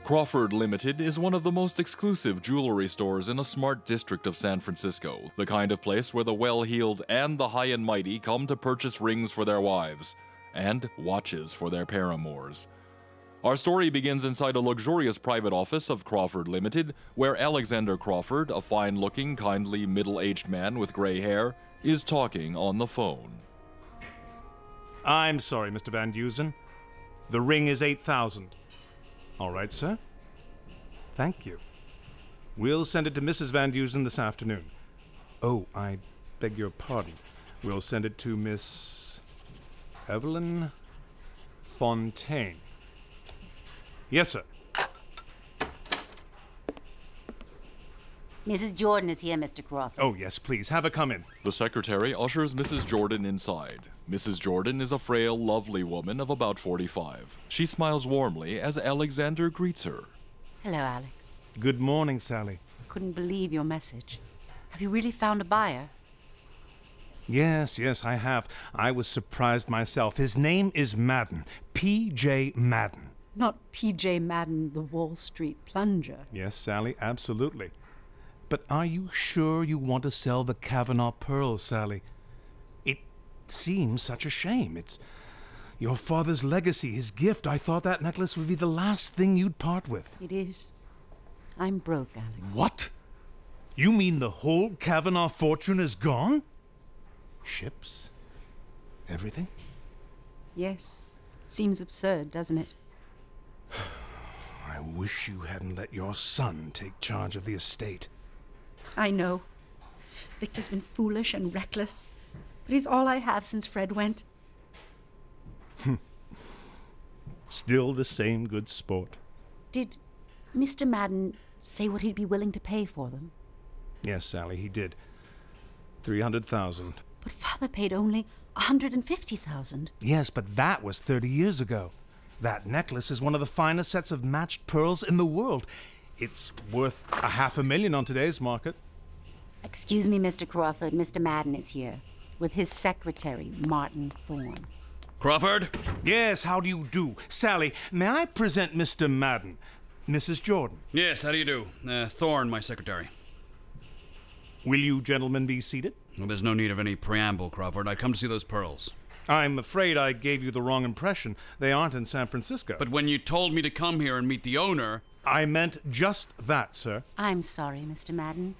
Crawford Limited is one of the most exclusive jewelry stores in a smart district of San Francisco, the kind of place where the well-heeled and the high and mighty come to purchase rings for their wives and watches for their paramours. Our story begins inside a luxurious private office of Crawford Limited, where Alexander Crawford, a fine-looking, kindly, middle-aged man with gray hair, is talking on the phone. I'm sorry, Mr. Van Dusen. The ring is 8,000. All right, sir. Thank you. We'll send it to Mrs. Van Dusen this afternoon. Oh, I beg your pardon. We'll send it to Miss Evelyn Fontaine. Yes, sir. Mrs. Jordan is here, Mr. Crawford. Oh, yes, please. Have her come in. The secretary ushers Mrs. Jordan inside. Mrs. Jordan is a frail, lovely woman of about 45. She smiles warmly as Alexander greets her. Hello, Alex. Good morning, Sally. Couldn't believe your message. Have you really found a buyer? Yes, I have. I was surprised myself. His name is Madden. P.J. Madden. Not P.J. Madden, the Wall Street plunger. Yes, Sally, absolutely. But are you sure you want to sell the Kavanaugh pearls, Sally? It seems such a shame. It's your father's legacy, his gift. I thought that necklace would be the last thing you'd part with. It is. I'm broke, Alex. What? You mean the whole Kavanaugh fortune is gone? Ships? Everything? Yes. Seems absurd, doesn't it? I wish you hadn't let your son take charge of the estate. I know. Victor's been foolish and reckless, but he's all I have since Fred went. Still the same good sport. Did Mr. Madden say what he'd be willing to pay for them? Yes, Sally, he did. 300,000. But Father paid only 150,000. Yes, but that was 30 years ago. That necklace is one of the finest sets of matched pearls in the world. It's worth $500,000 on today's market. Excuse me, Mr. Crawford. Mr. Madden is here with his secretary, Martin Thorne. Crawford? Yes, how do you do? Sally, may I present Mr. Madden? Mrs. Jordan. Yes, how do you do? Thorne, my secretary. Will you gentlemen be seated? Well, there's no need of any preamble, Crawford. I'd come to see those pearls. I'm afraid I gave you the wrong impression. They aren't in San Francisco. But when you told me to come here and meet the owner... I meant just that, sir. I'm sorry, Mr. Madden.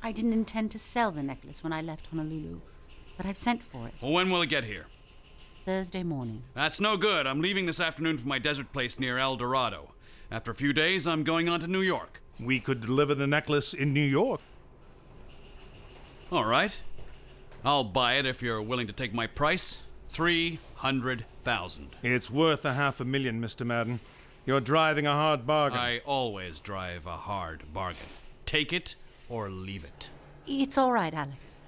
I didn't intend to sell the necklace when I left Honolulu, but I've sent for it. Well, when will it get here? Thursday morning. That's no good. I'm leaving this afternoon for my desert place near El Dorado. After a few days, I'm going on to New York. We could deliver the necklace in New York. All right. I'll buy it if you're willing to take my price. 300,000. It's worth $500,000, Mr. Madden. You're driving a hard bargain. I always drive a hard bargain. Take it or leave it. It's all right, Alex.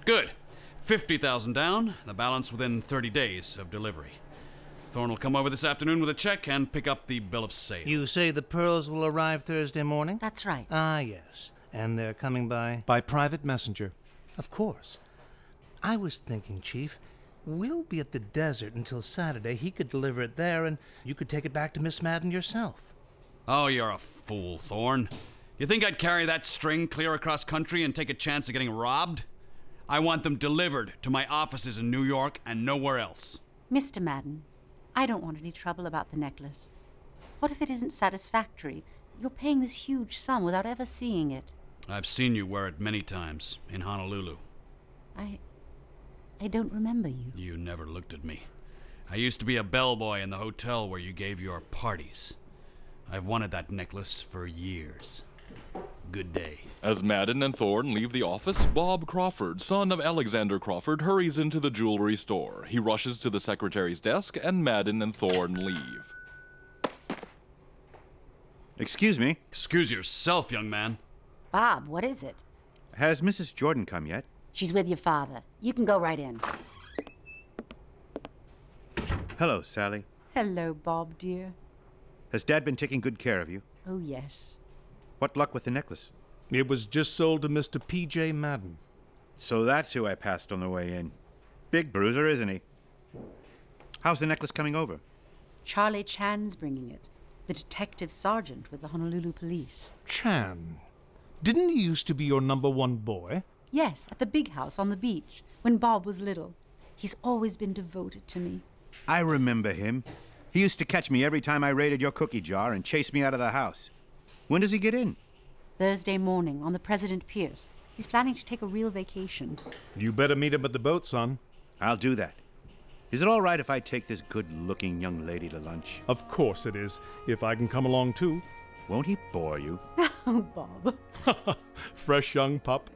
Good. 50,000 down, the balance within 30 days of delivery. Thorne will come over this afternoon with a check and pick up the bill of sale. You say the pearls will arrive Thursday morning? That's right. Ah, yes. And they're coming by? By private messenger. Of course. I was thinking, Chief, we'll be at the desert until Saturday. He could deliver it there, and you could take it back to Miss Madden yourself. Oh, you're a fool, Thorne. You think I'd carry that string clear across country and take a chance of getting robbed? I want them delivered to my offices in New York and nowhere else. Mr. Madden, I don't want any trouble about the necklace. What if it isn't satisfactory? You're paying this huge sum without ever seeing it. I've seen you wear it many times in Honolulu. I don't remember you. You never looked at me. I used to be a bellboy in the hotel where you gave your parties. I've wanted that necklace for years. Good day. As Madden and Thorne leave the office, Bob Crawford, son of Alexander Crawford, hurries into the jewelry store. He rushes to the secretary's desk, and Madden and Thorne leave. Excuse me. Excuse yourself, young man. Bob, what is it? Has Mrs. Jordan come yet? She's with your father. You can go right in. Hello, Sally. Hello, Bob, dear. Has Dad been taking good care of you? Oh, yes. What luck with the necklace? It was just sold to Mr. P.J. Madden. So that's who I passed on the way in. Big bruiser, isn't he? How's the necklace coming over? Charlie Chan's bringing it. the detective sergeant with the Honolulu police. Chan. Didn't he used to be your #1 boy? Yes, at the big house on the beach, when Bob was little. He's always been devoted to me. I remember him. He used to catch me every time I raided your cookie jar and chase me out of the house. When does he get in? Thursday morning on the President Pierce. He's planning to take a real vacation. You better meet him at the boat, son. I'll do that. Is it all right if I take this good-looking young lady to lunch? Of course it is, if I can come along too. Won't he bore you? Oh, Bob. Fresh young pup.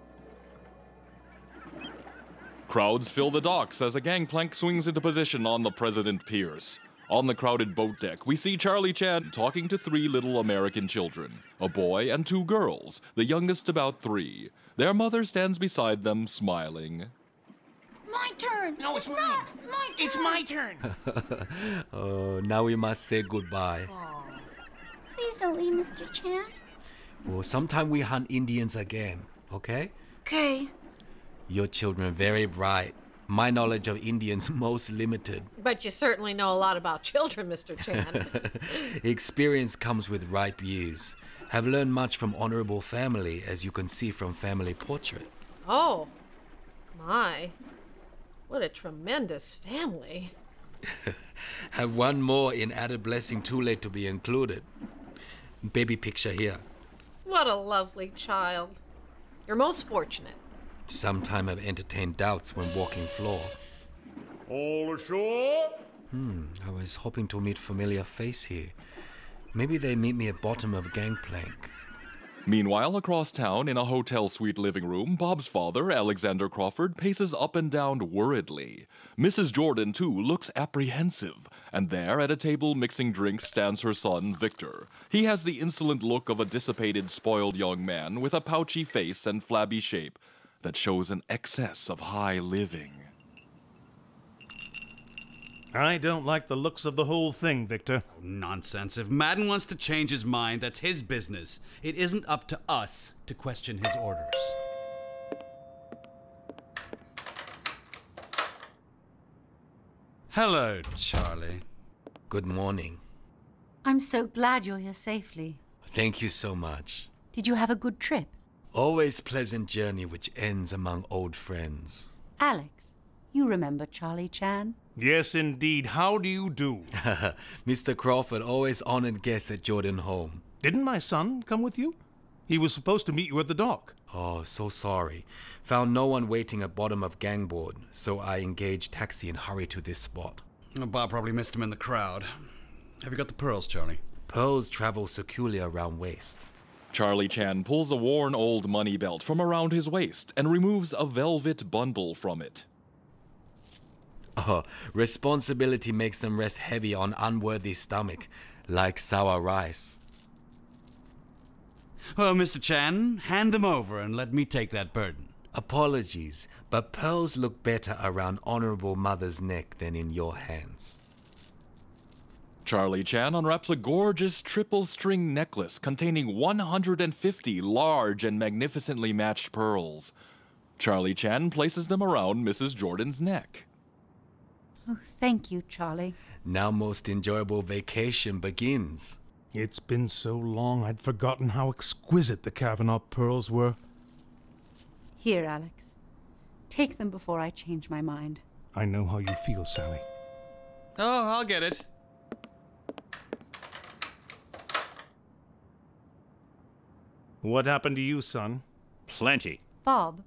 Crowds fill the docks as a gangplank swings into position on the President Pierce. On the crowded boat deck, we see Charlie Chan talking to 3 little American children, a boy and 2 girls, the youngest about 3. Their mother stands beside them, smiling. My turn! No, it's mine. My turn! It's my turn. Oh, now we must say goodbye. Please don't leave, Mr. Chan. Well, sometime we hunt Indians again, okay? Okay. Your children very bright. My knowledge of Indians most limited. But you certainly know a lot about children, Mr. Chan. Experience comes with ripe years. Have learned much from honorable family, as you can see from family portrait. Oh, my. What a tremendous family. Have one more in added blessing too late to be included. Baby picture here. What a lovely child. You're most fortunate. Sometime I've entertained doubts when walking floor. All ashore? I was hoping to meet familiar face here. Maybe they meet me at bottom of gangplank. Meanwhile, across town, in a hotel suite living room, Bob's father, Alexander Crawford, paces up and down worriedly. Mrs. Jordan, too, looks apprehensive. And there, at a table mixing drinks, stands her son, Victor. He has the insolent look of a dissipated, spoiled young man with a pouchy face and flabby shape that shows an excess of high living. I don't like the looks of the whole thing, Victor. Nonsense. If Madden wants to change his mind, that's his business. It isn't up to us to question his orders. Hello, Charlie. Good morning. I'm so glad you're here safely. Thank you so much. Did you have a good trip? Always pleasant journey which ends among old friends. Alex, you remember Charlie Chan? Yes, indeed. How do you do? Mr. Crawford, always honored guest at Jordan home. Didn't my son come with you? He was supposed to meet you at the dock. Oh, so sorry. Found no one waiting at bottom of gangboard, so I engaged taxi and hurried to this spot. Bob probably missed him in the crowd. Have you got the pearls, Charlie? Pearls travel securely around waist. Charlie Chan pulls a worn old money belt from around his waist and removes a velvet bundle from it. Oh, responsibility makes them rest heavy on unworthy stomach, like sour rice. Oh, Mr. Chan, hand them over and let me take that burden. Apologies, but pearls look better around honorable mother's neck than in your hands. Charlie Chan unwraps a gorgeous triple-string necklace containing 150 large and magnificently matched pearls. Charlie Chan places them around Mrs. Jordan's neck. Oh, thank you, Charlie. Now most enjoyable vacation begins. It's been so long I'd forgotten how exquisite the Kavanaugh pearls were. Here, Alex. Take them before I change my mind. I know how you feel, Sally. Oh, I'll get it. What happened to you, son? Plenty. Bob,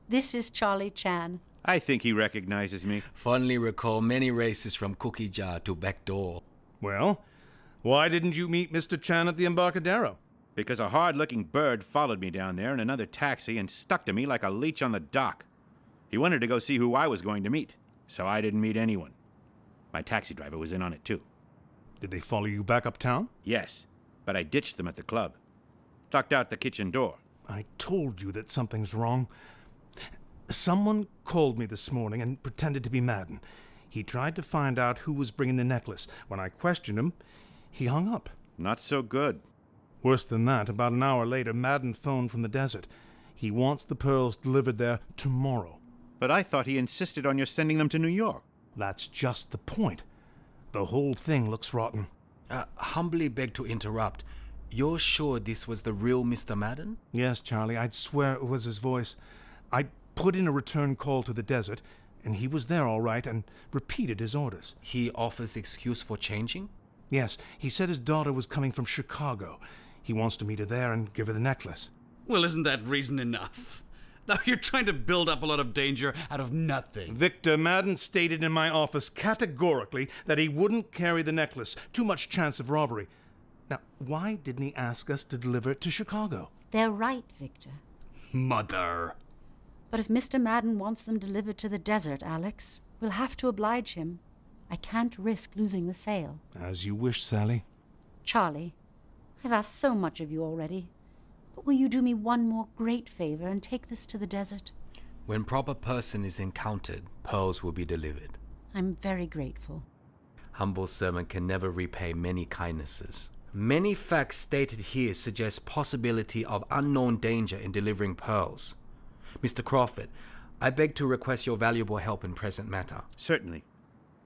this is Charlie Chan. I think he recognizes me. Fondly recall many races from cookie jar to back door. Well, why didn't you meet Mr. Chan at the Embarcadero? Because a hard-looking bird followed me down there in another taxi and stuck to me like a leech on the dock. He wanted to go see who I was going to meet, so I didn't meet anyone. My taxi driver was in on it, too. Did they follow you back uptown? Yes, but I ditched them at the club. Tucked out the kitchen door. I told you that something's wrong. Someone called me this morning and pretended to be Madden. He tried to find out who was bringing the necklace. When I questioned him, he hung up. Not so good. Worse than that, about an hour later, Madden phoned from the desert. He wants the pearls delivered there tomorrow. But I thought he insisted on your sending them to New York. That's just the point. The whole thing looks rotten. Humbly beg to interrupt. You're sure this was the real Mr. Madden? Yes, Charlie, I'd swear it was his voice. I put in a return call to the desert, and he was there all right and repeated his orders. He offers excuse for changing? Yes, he said his daughter was coming from Chicago. He wants to meet her there and give her the necklace. Well, isn't that reason enough? Now you're trying to build up a lot of danger out of nothing. Victor Madden stated in my office categorically that he wouldn't carry the necklace. Too much chance of robbery. Now, why didn't he ask us to deliver it to Chicago? They're right, Victor. Mother. But if Mr. Madden wants them delivered to the desert, Alex, we'll have to oblige him. I can't risk losing the sale. As you wish, Sally. Charlie, I've asked so much of you already. But will you do me one more great favor and take this to the desert? When proper person is encountered, pearls will be delivered. I'm very grateful. Humble servant can never repay many kindnesses. Many facts stated here suggest possibility of unknown danger in delivering pearls. Mr. Crawford, I beg to request your valuable help in present matter. Certainly.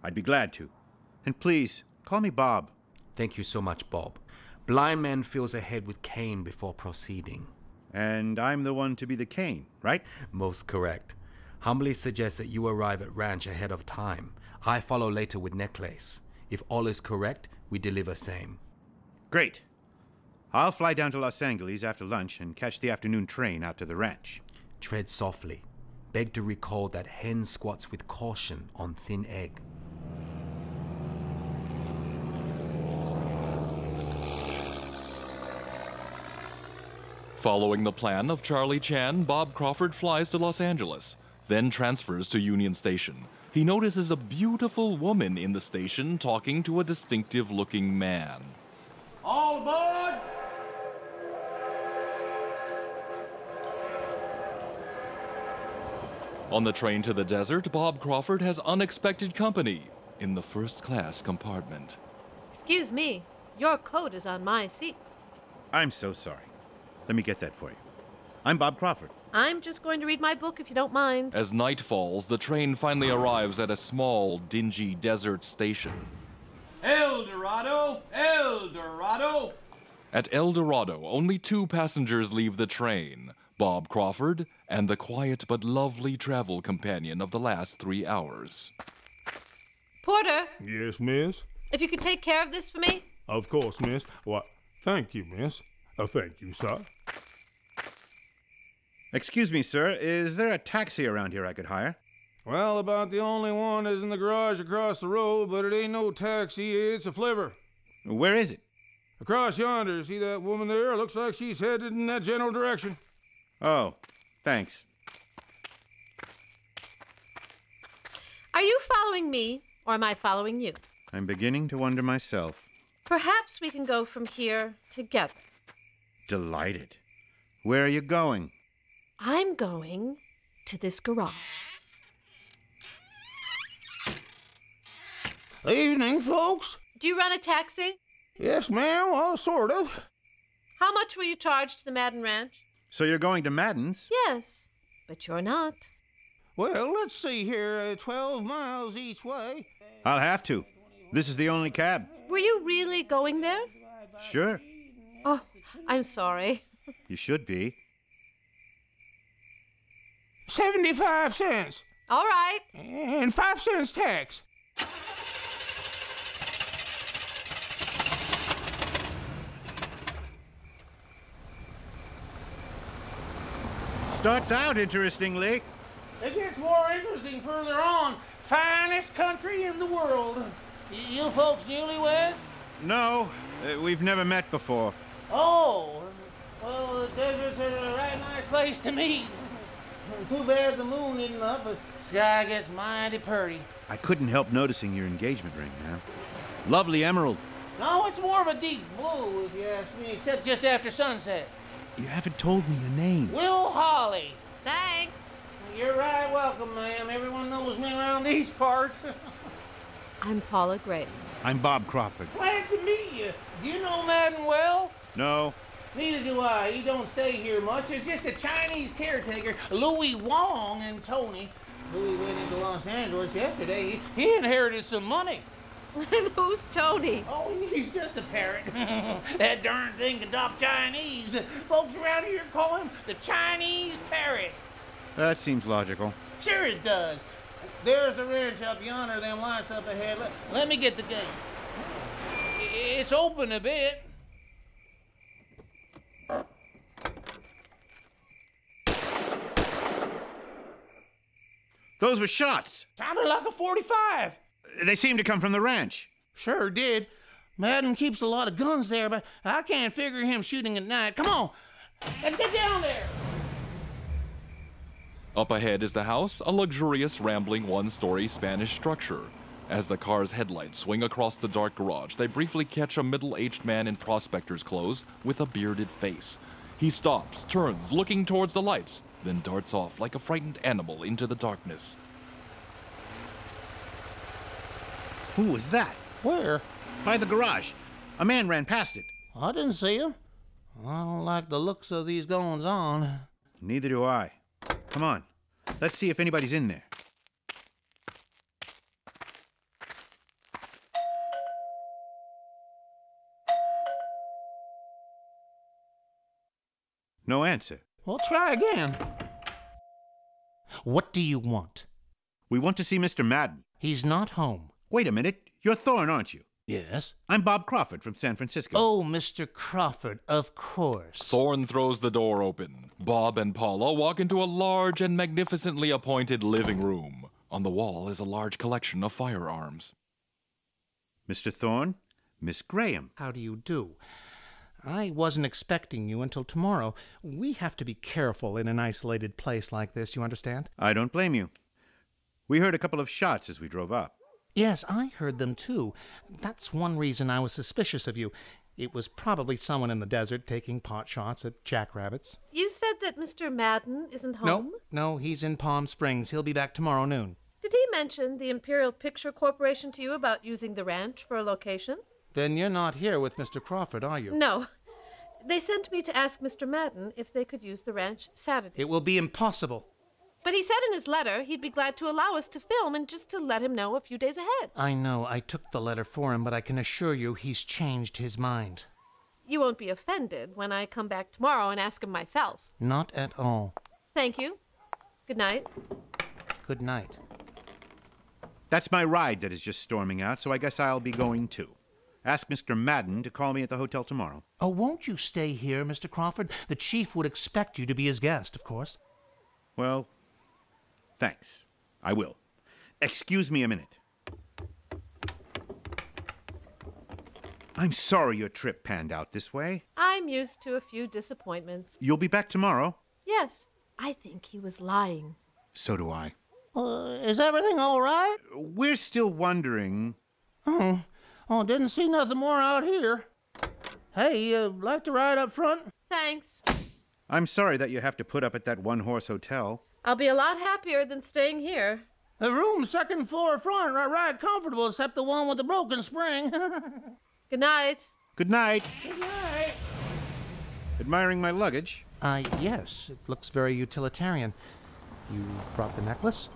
I'd be glad to. And please, call me Bob. Thank you so much, Bob. Blind man feels ahead with cane before proceeding. And I'm the one to be the cane, right? Most correct. Humbly suggest that you arrive at ranch ahead of time. I follow later with necklace. If all is correct, we deliver same. Great. I'll fly down to Los Angeles after lunch and catch the afternoon train out to the ranch. Tread softly. Beg to recall that hen squats with caution on thin egg. Following the plan of Charlie Chan, Bob Crawford flies to Los Angeles, then transfers to Union Station. He notices a beautiful woman in the station talking to a distinctive-looking man. All aboard! On the train to the desert, Bob Crawford has unexpected company in the first-class compartment. Excuse me, your coat is on my seat. I'm so sorry. Let me get that for you. I'm Bob Crawford. I'm just going to read my book if you don't mind. As night falls, the train finally arrives at a small, dingy desert station. El Dorado! El Dorado! At El Dorado, only 2 passengers leave the train, Bob Crawford and the quiet but lovely travel companion of the last 3 hours. Porter, Yes, miss? if you could take care of this for me. Of course, miss. Why, thank you, miss. Thank you, sir. Excuse me, sir. Is there a taxi around here I could hire? Well, about the only one is in the garage across the road, but it ain't no taxi, it's a flivver. Where is it? Across yonder, see that woman there? Looks like she's headed in that general direction. Oh, thanks. Are you following me, or am I following you? I'm beginning to wonder myself. Perhaps we can go from here together. Delighted. Where are you going? I'm going to this garage. Evening, folks. Do you run a taxi? Yes, ma'am. Well, sort of. How much will you charge to the Madden Ranch? So you're going to Madden's? Yes, but you're not. Well, let's see here. 12 miles each way. I'll have to. This is the only cab. Were you really going there? Sure. Oh, I'm sorry. You should be. 75 cents. All right. And 5 cents tax. Starts out interestingly. It gets more interesting further on. Finest country in the world. You folks newlyweds? No, we've never met before. Oh, well, the desert's a right nice place to meet. Too bad the moon isn't up, but sky gets mighty pretty. I couldn't help noticing your engagement ring, ma'am. Lovely emerald. No, it's more of a deep blue, if you ask me, except just after sunset. You haven't told me your name. Will Holly. Thanks. You're right welcome, ma'am. Everyone knows me around these parts. I'm Paula Gray. I'm Bob Crawford. Glad to meet you. Do you know Madden well? No. Neither do I. He don't stay here much. There's just a Chinese caretaker, Louis Wang and Tony. Louis went into Los Angeles yesterday. He inherited some money. And who's Tony? Oh, he's just a parrot. That darn thing can talk Chinese. Folks around here call him the Chinese parrot. That seems logical. Sure it does. There's the ranch up yonder, them lights up ahead. Let me get the gate. It's open a bit. Those were shots. Sounded like a 45. They seem to come from the ranch. Sure did. Madden keeps a lot of guns there, but I can't figure him shooting at night. Come on, let's get down there. Up ahead is the house, a luxurious, rambling one-story Spanish structure. As the car's headlights swing across the dark garage, they briefly catch a middle-aged man in prospector's clothes with a bearded face. He stops, turns, looking towards the lights, then darts off like a frightened animal into the darkness. Who was that? Where? By the garage. A man ran past it. I didn't see him. I don't like the looks of these goings-on. Neither do I. Come on. Let's see if anybody's in there. No answer. Well, try again. What do you want? We want to see Mr. Madden. He's not home. Wait a minute. You're Thorne, aren't you? Yes? I'm Bob Crawford from San Francisco. Oh, Mr. Crawford, of course. Thorne throws the door open. Bob and Paula walk into a large and magnificently appointed living room. On the wall is a large collection of firearms. Mr. Thorne, Miss Graham. How do you do? I wasn't expecting you until tomorrow. We have to be careful in an isolated place like this, you understand? I don't blame you. We heard a couple of shots as we drove up. Yes, I heard them too. That's one reason I was suspicious of you. It was probably someone in the desert taking pot shots at jackrabbits. You said that Mr. Madden isn't home? No, he's in Palm Springs. He'll be back tomorrow noon. Did he mention the Imperial Picture Corporation to you about using the ranch for a location? Then you're not here with Mr. Crawford, are you? No. They sent me to ask Mr. Madden if they could use the ranch Saturday. It will be impossible. But he said in his letter he'd be glad to allow us to film and just to let him know a few days ahead. I know. I took the letter for him, but I can assure you he's changed his mind. You won't be offended when I come back tomorrow and ask him myself. Not at all. Thank you. Good night. Good night. That's my ride that is just storming out, so I guess I'll be going too. Ask Mr. Madden to call me at the hotel tomorrow. Oh, won't you stay here, Mr. Crawford? The chief would expect you to be his guest, of course. Well, thanks. I will. Excuse me a minute. I'm sorry your trip panned out this way. I'm used to a few disappointments. You'll be back tomorrow? Yes, I think he was lying. So do I. Is everything all right? We're still wondering. Oh, didn't see nothing more out here. Hey, like to ride up front? Thanks. I'm sorry that you have to put up at that one-horse hotel. I'll be a lot happier than staying here. The room second floor front, right comfortable, except the one with the broken spring. Good night. Good night. Good night. Admiring my luggage? Yes, it looks very utilitarian. You brought the necklace?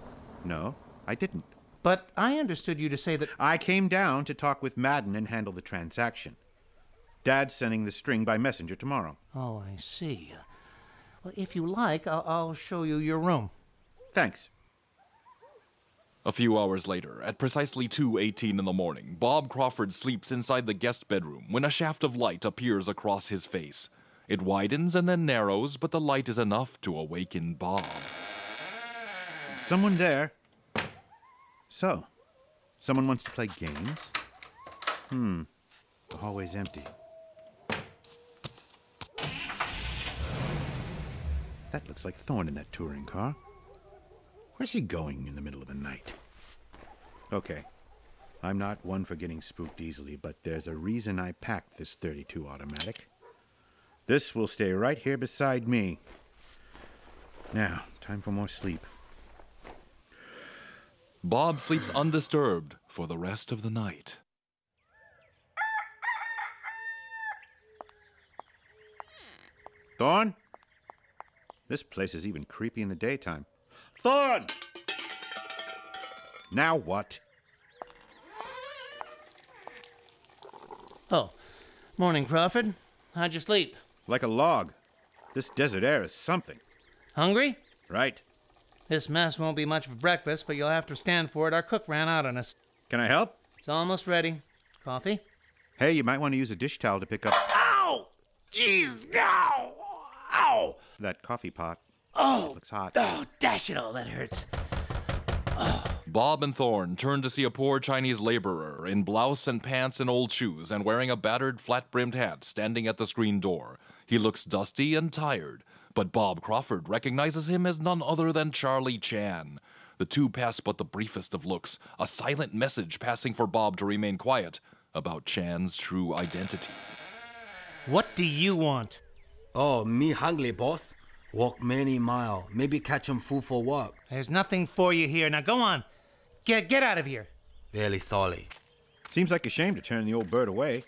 No, I didn't. But I understood you to say that... I came down to talk with Madden and handle the transaction. Dad's sending the string by messenger tomorrow. Oh, I see. Well, if you like, I'll show you your room. Thanks. A few hours later, at precisely 2:18 in the morning, Bob Crawford sleeps inside the guest bedroom when a shaft of light appears across his face. It widens and then narrows, but the light is enough to awaken Bob. Someone there. So, someone wants to play games? The hallway's empty. That looks like Thorne in that touring car. Where's he going in the middle of the night? Okay, I'm not one for getting spooked easily, but there's a reason I packed this .32 automatic. This will stay right here beside me. Now, time for more sleep. Bob sleeps undisturbed for the rest of the night. Thorne? This place is even creepy in the daytime. Thorne! Now what? Oh, morning, Crawford. How'd you sleep? Like a log. This desert air is something. Hungry? Right. This mess won't be much for breakfast, but you'll have to stand for it. Our cook ran out on us. Can I help? It's almost ready. Coffee? Hey, you might want to use a dish towel to pick up Ow! Jeez, ow! Ow! that coffee pot. Oh! Looks hot. Oh, dash it all, that hurts. Bob and Thorne turned to see a poor Chinese laborer in blouse and pants and old shoes and wearing a battered, flat-brimmed hat standing at the screen door. He looks dusty and tired, but Bob Crawford recognizes him as none other than Charlie Chan. The two pass but the briefest of looks, a silent message passing for Bob to remain quiet about Chan's true identity. What do you want? Oh, me hungry, boss. Walk many mile, maybe catch 'em food for work. There's nothing for you here. Now go on. Get out of here. Very sorry. Seems like a shame to turn the old bird away.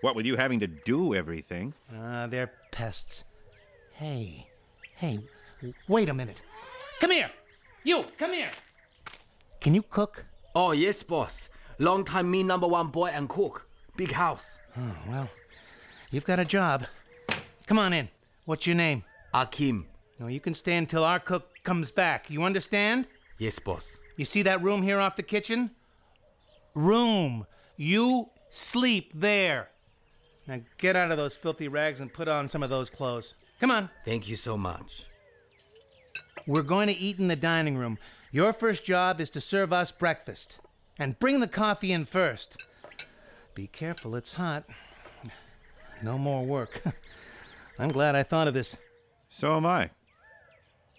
What with you having to do everything? They're pests. Hey, wait a minute. Come here. You, come here. Can you cook? Oh, yes, boss. Long time me #1 boy and cook. Big house. Oh, well, you've got a job. Come on in. What's your name? Akim. No, you can stay until our cook comes back. You understand? Yes, boss. You see that room here off the kitchen? Room. You sleep there. Now get out of those filthy rags and put on some of those clothes. Come on. Thank you so much. We're going to eat in the dining room. Your first job is to serve us breakfast. And bring the coffee in first. Be careful, it's hot. No more work. I'm glad I thought of this. So am I.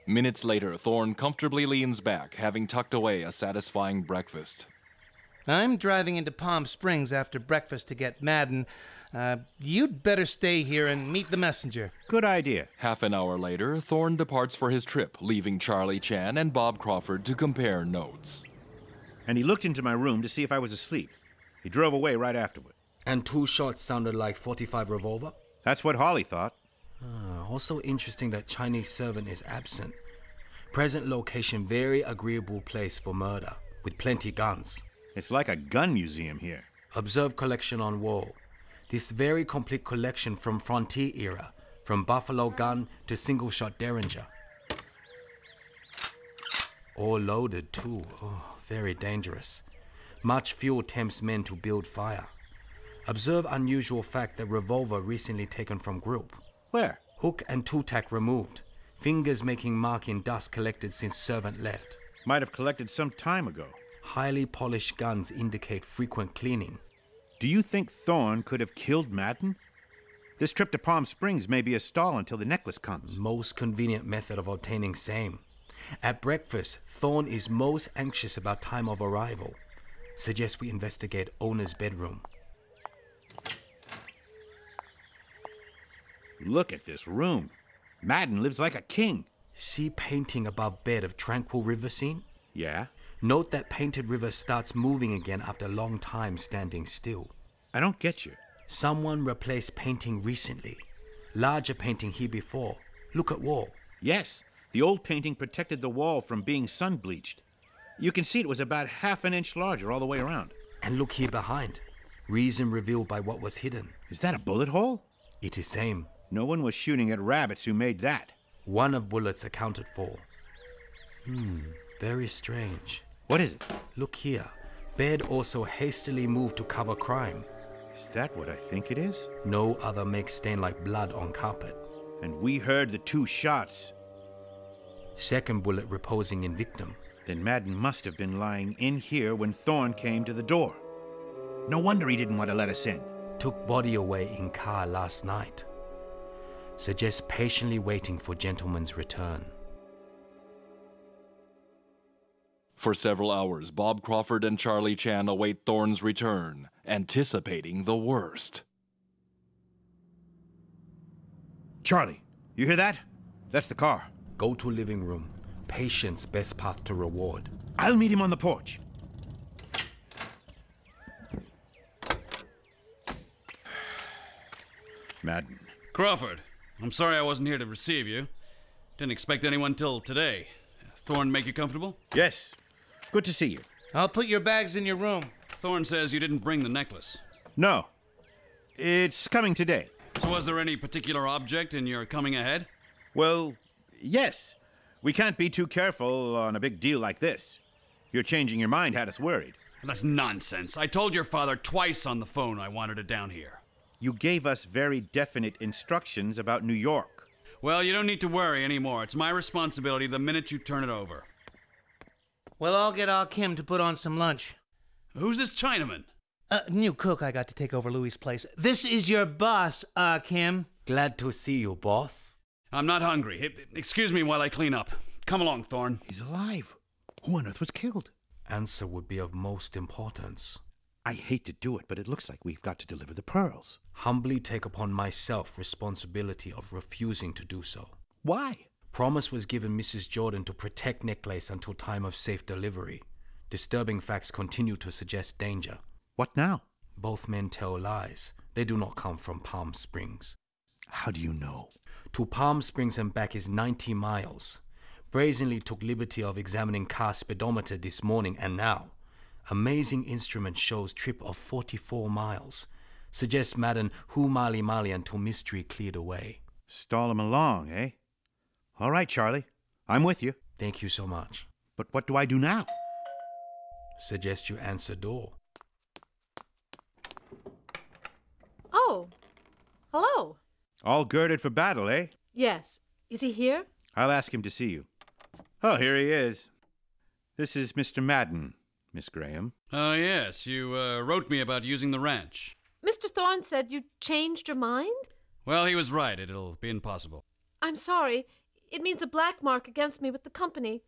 Minutes later, Thorne comfortably leans back, having tucked away a satisfying breakfast. I'm driving into Palm Springs after breakfast to get Madden. You'd better stay here and meet the messenger. Good idea. Half an hour later, Thorne departs for his trip, leaving Charlie Chan and Bob Crawford to compare notes. And he looked into my room to see if I was asleep. He drove away right afterward. And 2 shots sounded like 45 revolver? That's what Holly thought. Also interesting that Chinese servant is absent. Present location, very agreeable place for murder, with plenty guns. It's like a gun museum here. Observe collection on wall. This very complete collection from frontier era, from buffalo gun to single-shot Derringer. All loaded too. Oh, very dangerous. Much fuel tempts men to build fire. Observe unusual fact that revolver recently taken from group. Where? Hook and two-tack removed. Fingers making mark in dust collected since servant left. Might have collected some time ago. Highly polished guns indicate frequent cleaning. Do you think Thorne could have killed Madden? This trip to Palm Springs may be a stall until the necklace comes. Most convenient method of obtaining same. At breakfast, Thorne is most anxious about time of arrival. Suggest we investigate owner's bedroom. Look at this room. Madden lives like a king. See painting above bed of tranquil river scene? Yeah? Note that painted river starts moving again after a long time standing still. I don't get you. Someone replaced painting recently. Larger painting here before. Look at wall. Yes, the old painting protected the wall from being sun-bleached. You can see it was about ½ an inch larger all the way around. And look here behind. Reason revealed by what was hidden. Is that a bullet hole? It is same. No one was shooting at rabbits who made that. One of bullets accounted for. Very strange. What is it? Look here. Bed also hastily moved to cover crime. Is that what I think it is? No other makes stain like blood on carpet. And we heard the 2 shots. Second bullet reposing in victim. Then Madden must have been lying in here when Thorne came to the door. No wonder he didn't want to let us in. Took body away in car last night. Suggest patiently waiting for gentleman's return. For several hours, Bob Crawford and Charlie Chan await Thorne's return, anticipating the worst. Charlie, you hear that? That's the car. Go to living room. Patience best path to reward. I'll meet him on the porch. Madden. Crawford, I'm sorry I wasn't here to receive you. Didn't expect anyone till today. Thorne make you comfortable? Yes. Good to see you. I'll put your bags in your room. Thorne says you didn't bring the necklace. No. It's coming today. So was there any particular object in your coming ahead? Well, yes. We can't be too careful on a big deal like this. Your changing your mind had us worried. That's nonsense. I told your father twice on the phone I wanted it down here. You gave us very definite instructions about New York. Well, you don't need to worry anymore. It's my responsibility the minute you turn it over. Well, I'll get Ah Kim to put on some lunch. Who's this Chinaman? New cook I got to take over Louis' place. This is your boss, Ah Kim. Glad to see you, boss. I'm not hungry. Excuse me while I clean up. Come along, Thorne. He's alive. Who on earth was killed? Answer would be of most importance. I hate to do it, but it looks like we've got to deliver the pearls. Humbly take upon myself responsibility of refusing to do so. Why? Promise was given Mrs. Jordan to protect necklace until time of safe delivery. Disturbing facts continue to suggest danger. What now? Both men tell lies. They do not come from Palm Springs. How do you know? To Palm Springs and back is 90 miles. Brazenly took liberty of examining car speedometer this morning and now. Amazing instrument shows trip of 44 miles. Suggests Madden who Mali until mystery cleared away. Stall him along, eh? All right, Charlie. I'm with you. Thank you so much. But what do I do now? Suggest you answer door. Oh, hello. All girded for battle, eh? Yes. Is he here? I'll ask him to see you. Oh, here he is. This is Mr. Madden, Miss Graham. Oh, yes. You wrote me about using the ranch. Mr. Thorne said you changed your mind? Well, he was right. It'll be impossible. I'm sorry. It means a black mark against me with the company.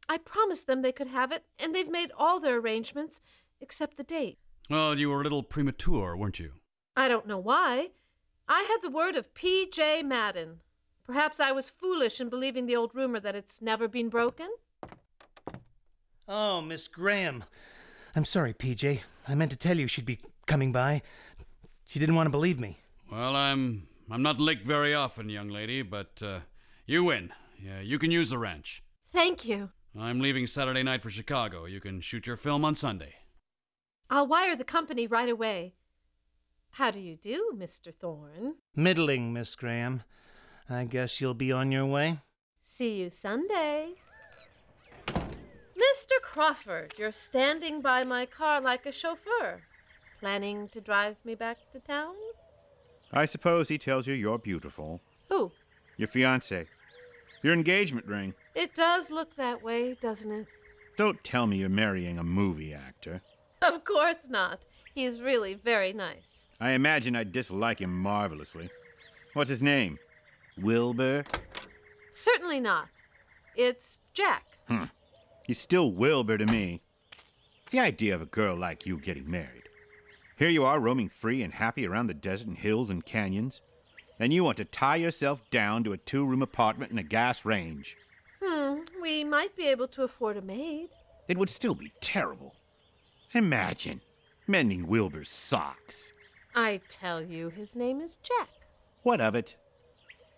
I promised them they could have it, and they've made all their arrangements, except the date. Well, you were a little premature, weren't you? I don't know why. I had the word of P.J. Madden. Perhaps I was foolish in believing the old rumor that it's never been broken. Oh, Miss Graham. I'm sorry, PJ. I meant to tell you she'd be coming by. She didn't want to believe me. Well, I'm not licked very often, young lady, but you win. Yeah, you can use the ranch. Thank you. I'm leaving Saturday night for Chicago. You can shoot your film on Sunday. I'll wire the company right away. How do you do, Mr. Thorne? Middling, Miss Graham. I guess you'll be on your way. See you Sunday. Mr. Crawford, you're standing by my car like a chauffeur. Planning to drive me back to town? I suppose he tells you you're beautiful. Who? Your fiancé. Your engagement ring. It does look that way, doesn't it? Don't tell me you're marrying a movie actor. Of course not. He's really very nice. I imagine I'd dislike him marvelously. What's his name? Wilbur? Certainly not. It's Jack. He's still Wilbur to me. The idea of a girl like you getting married. Here you are roaming free and happy around the desert and hills and canyons. And you want to tie yourself down to a 2-room apartment in a gas range. We might be able to afford a maid. It would still be terrible. Imagine mending Wilbur's socks. I tell you, his name is Jack. What of it?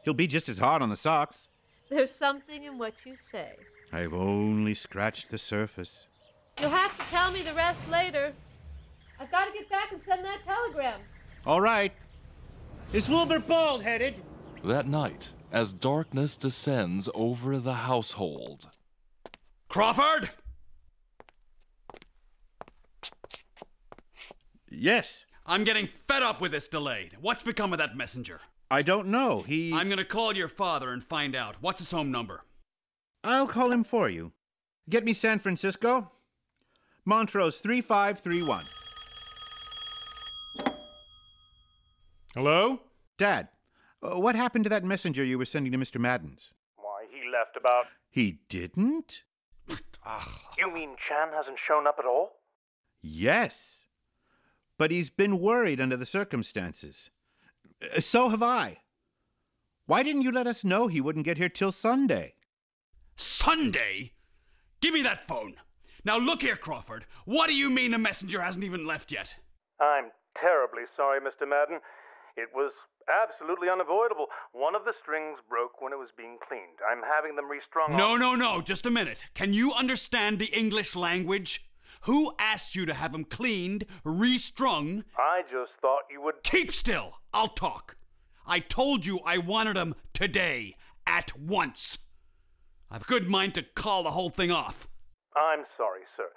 He'll be just as hard on the socks. There's something in what you say. I've only scratched the surface. You'll have to tell me the rest later. I've got to get back and send that telegram. All right. Is Wilbur bald-headed? That night, as darkness descends over the household. Crawford! Yes. I'm getting fed up with this delay. What's become of that messenger? I don't know. I'm gonna call your father and find out. What's his home number? I'll call him for you. Get me San Francisco. Montrose 3531. Hello? Dad, what happened to that messenger you were sending to Mr. Madden's? Why, he left about... He didn't? You mean Chan hasn't shown up at all? Yes. But he's been worried under the circumstances. So have I. Why didn't you let us know he wouldn't get here till Sunday? Sunday? Give me that phone. Now look here, Crawford. What do you mean the messenger hasn't even left yet? I'm terribly sorry, Mr. Madden. It was absolutely unavoidable. One of the strings broke when it was being cleaned. I'm having them restrung No. Just a minute. Can you understand the English language? Who asked you to have them cleaned, restrung? I just thought you would... Keep still! I'll talk. I told you I wanted them today, at once. I've a good mind to call the whole thing off. I'm sorry, sir.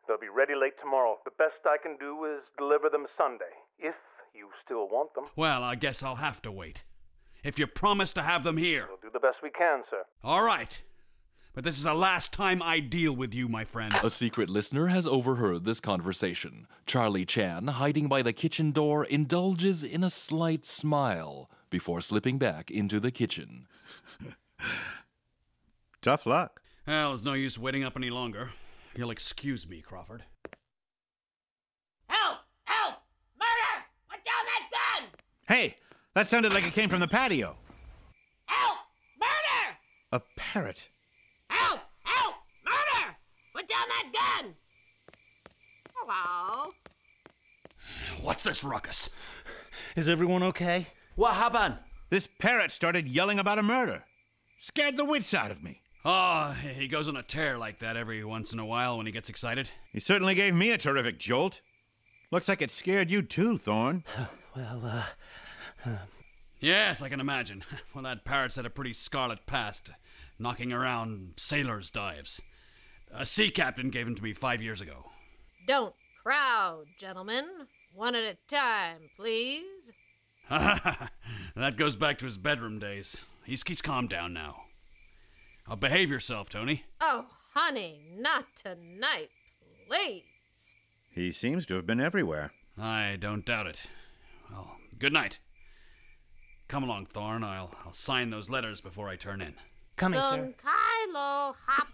They'll be ready late tomorrow. The best I can do is deliver them Sunday, if you still want them. Well, I guess I'll have to wait. If you promise to have them here. We'll do the best we can, sir. All right. But this is the last time I deal with you, my friend. A secret listener has overheard this conversation. Charlie Chan, hiding by the kitchen door, indulges in a slight smile before slipping back into the kitchen. Tough luck. Well, there's no use waiting up any longer. You'll excuse me, Crawford. Help! Help! Murder! Put down that gun! Hey, that sounded like it came from the patio. Help! Murder! A parrot. Help! Help! Murder! Put down that gun! Hello? What's this ruckus? Is everyone okay? What happened? This parrot started yelling about a murder. Scared the wits out of me. Oh, he goes on a tear like that every once in a while when he gets excited. He certainly gave me a terrific jolt. Looks like it scared you too, Thorne. Well, Yes, I can imagine. Well, that parrot's had a pretty scarlet past, knocking around sailors' dives. A sea captain gave him to me 5 years ago. Don't crowd, gentlemen. One at a time, please. That goes back to his bedroom days. He's calmed down now. Behave yourself, Tony. Oh, honey, not tonight, please. He seems to have been everywhere. I don't doubt it. Well, good night. Come along, Thorne. I'll sign those letters before I turn in. coming, sir. Son Kylo hop.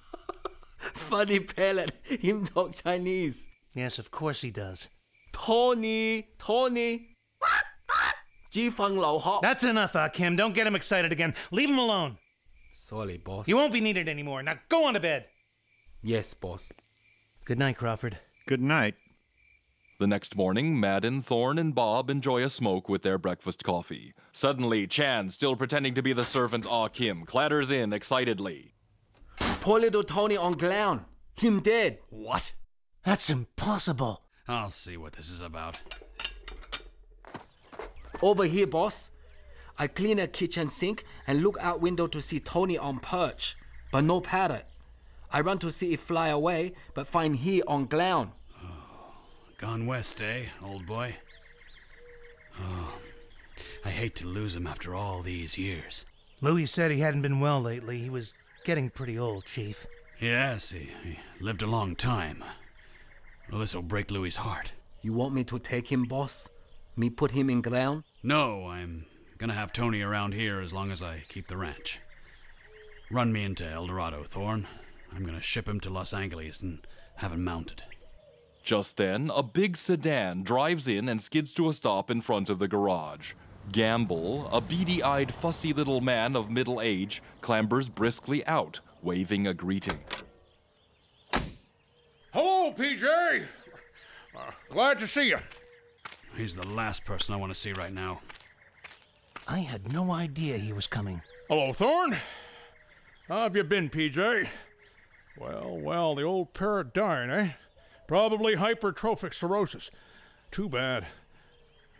Funny parrot. Him talk Chinese. Yes, of course he does. Tony. 脂肪流學. That's enough, Kim. Don't get him excited again. Leave him alone. Sorry, boss. You won't be needed anymore. Now go on to bed. Yes, boss. Good night, Crawford. Good night. The next morning, Madden, Thorne, and Bob enjoy a smoke with their breakfast coffee. Suddenly, Chan, still pretending to be the servant Kim, clatters in excitedly. Poor little Tony on ground. Him dead. What? That's impossible. I'll see what this is about. Over here, boss. I clean a kitchen sink and look out window to see Tony on perch, but no parrot. I run to see it fly away, but find he on ground. Oh, gone west, eh, old boy? Oh, I hate to lose him after all these years. Louis said he hadn't been well lately. He was getting pretty old, Chief. Yes, he lived a long time. Well, this'll break Louis's heart. You want me to take him, boss? Me put him in ground? No, I'm gonna have Tony around here as long as I keep the ranch. Run me into El Dorado, Thorne. I'm gonna ship him to Los Angeles and have him mounted. Just then, a big sedan drives in and skids to a stop in front of the garage. Gamble, a beady-eyed, fussy little man of middle age, clambers briskly out, waving a greeting. Hello, PJ. Glad to see you. He's the last person I want to see right now. I had no idea he was coming. Hello, Thorne. How have you been, PJ? Well, the old parrot dying, eh? Probably hypertrophic cirrhosis. Too bad.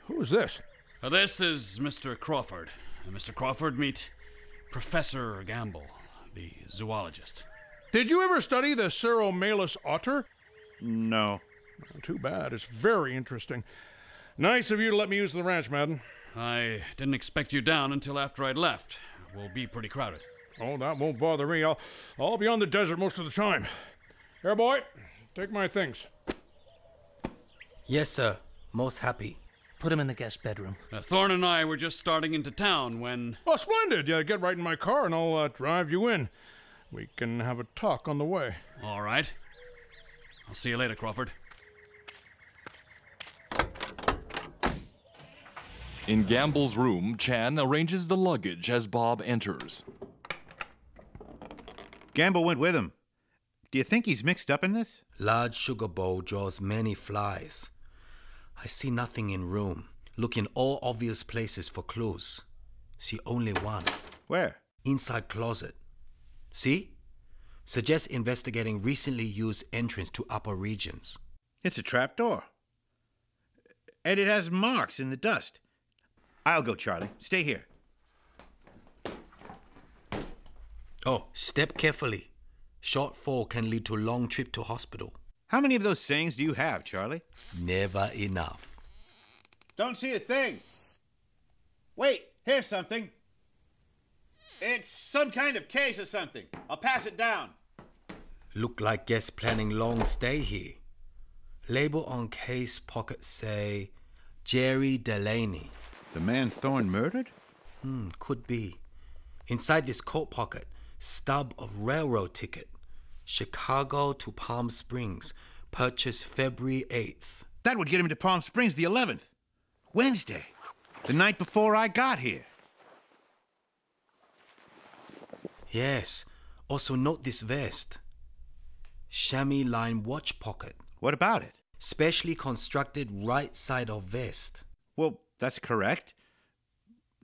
Who's this? This is Mr. Crawford. Mr. Crawford, meet Professor Gamble, the zoologist. Did you ever study the Cerromalus otter? No. Too bad. It's very interesting. Nice of you to let me use the ranch, Madden. I didn't expect you down until after I'd left. We'll be pretty crowded. Oh, that won't bother me. I'll be on the desert most of the time. Here, boy, take my things. Yes, sir. Most happy. Put him in the guest bedroom. Thorne and I were just starting into town when... Oh, splendid. Yeah, get right in my car and I'll drive you in. We can have a talk on the way. All right. I'll see you later, Crawford. In Gamble's room, Chan arranges the luggage as Bob enters. Gamble went with him. Do you think he's mixed up in this? Large sugar bowl draws many flies. I see nothing in room. Look in all obvious places for clues. See only one. Where? Inside closet. See? Suggests investigating recently used entrance to upper regions. It's a trap door. And it has marks in the dust. I'll go, Charlie. Stay here. Oh, step carefully. Short fall can lead to a long trip to hospital. How many of those sayings do you have, Charlie? Never enough. Don't see a thing. Wait, here's something. It's some kind of case or something. I'll pass it down. Look like guests planning long stay here. Label on case pocket say, Jerry Delaney. The man Thorne murdered? Could be. Inside this coat pocket, stub of railroad ticket. Chicago to Palm Springs. Purchased February 8th. That would get him to Palm Springs the 11th. Wednesday. The night before I got here. Yes. Also note this vest. Chamois line watch pocket. What about it? Specially constructed right side of vest. Well, that's correct.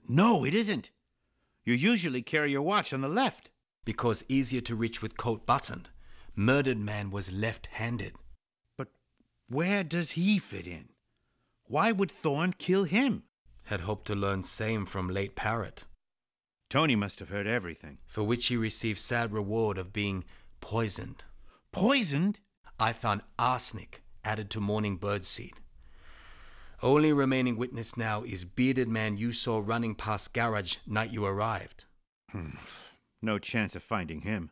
No, it isn't. You usually carry your watch on the left. Because easier to reach with coat buttoned. Murdered man was left-handed. But where does he fit in? Why would Thorne kill him? Had hoped to learn same from late Parrott. Tony must have heard everything. For which he received sad reward of being poisoned. Poisoned? I found arsenic added to morning birdseed. Only remaining witness now is bearded man you saw running past garage night you arrived. No chance of finding him.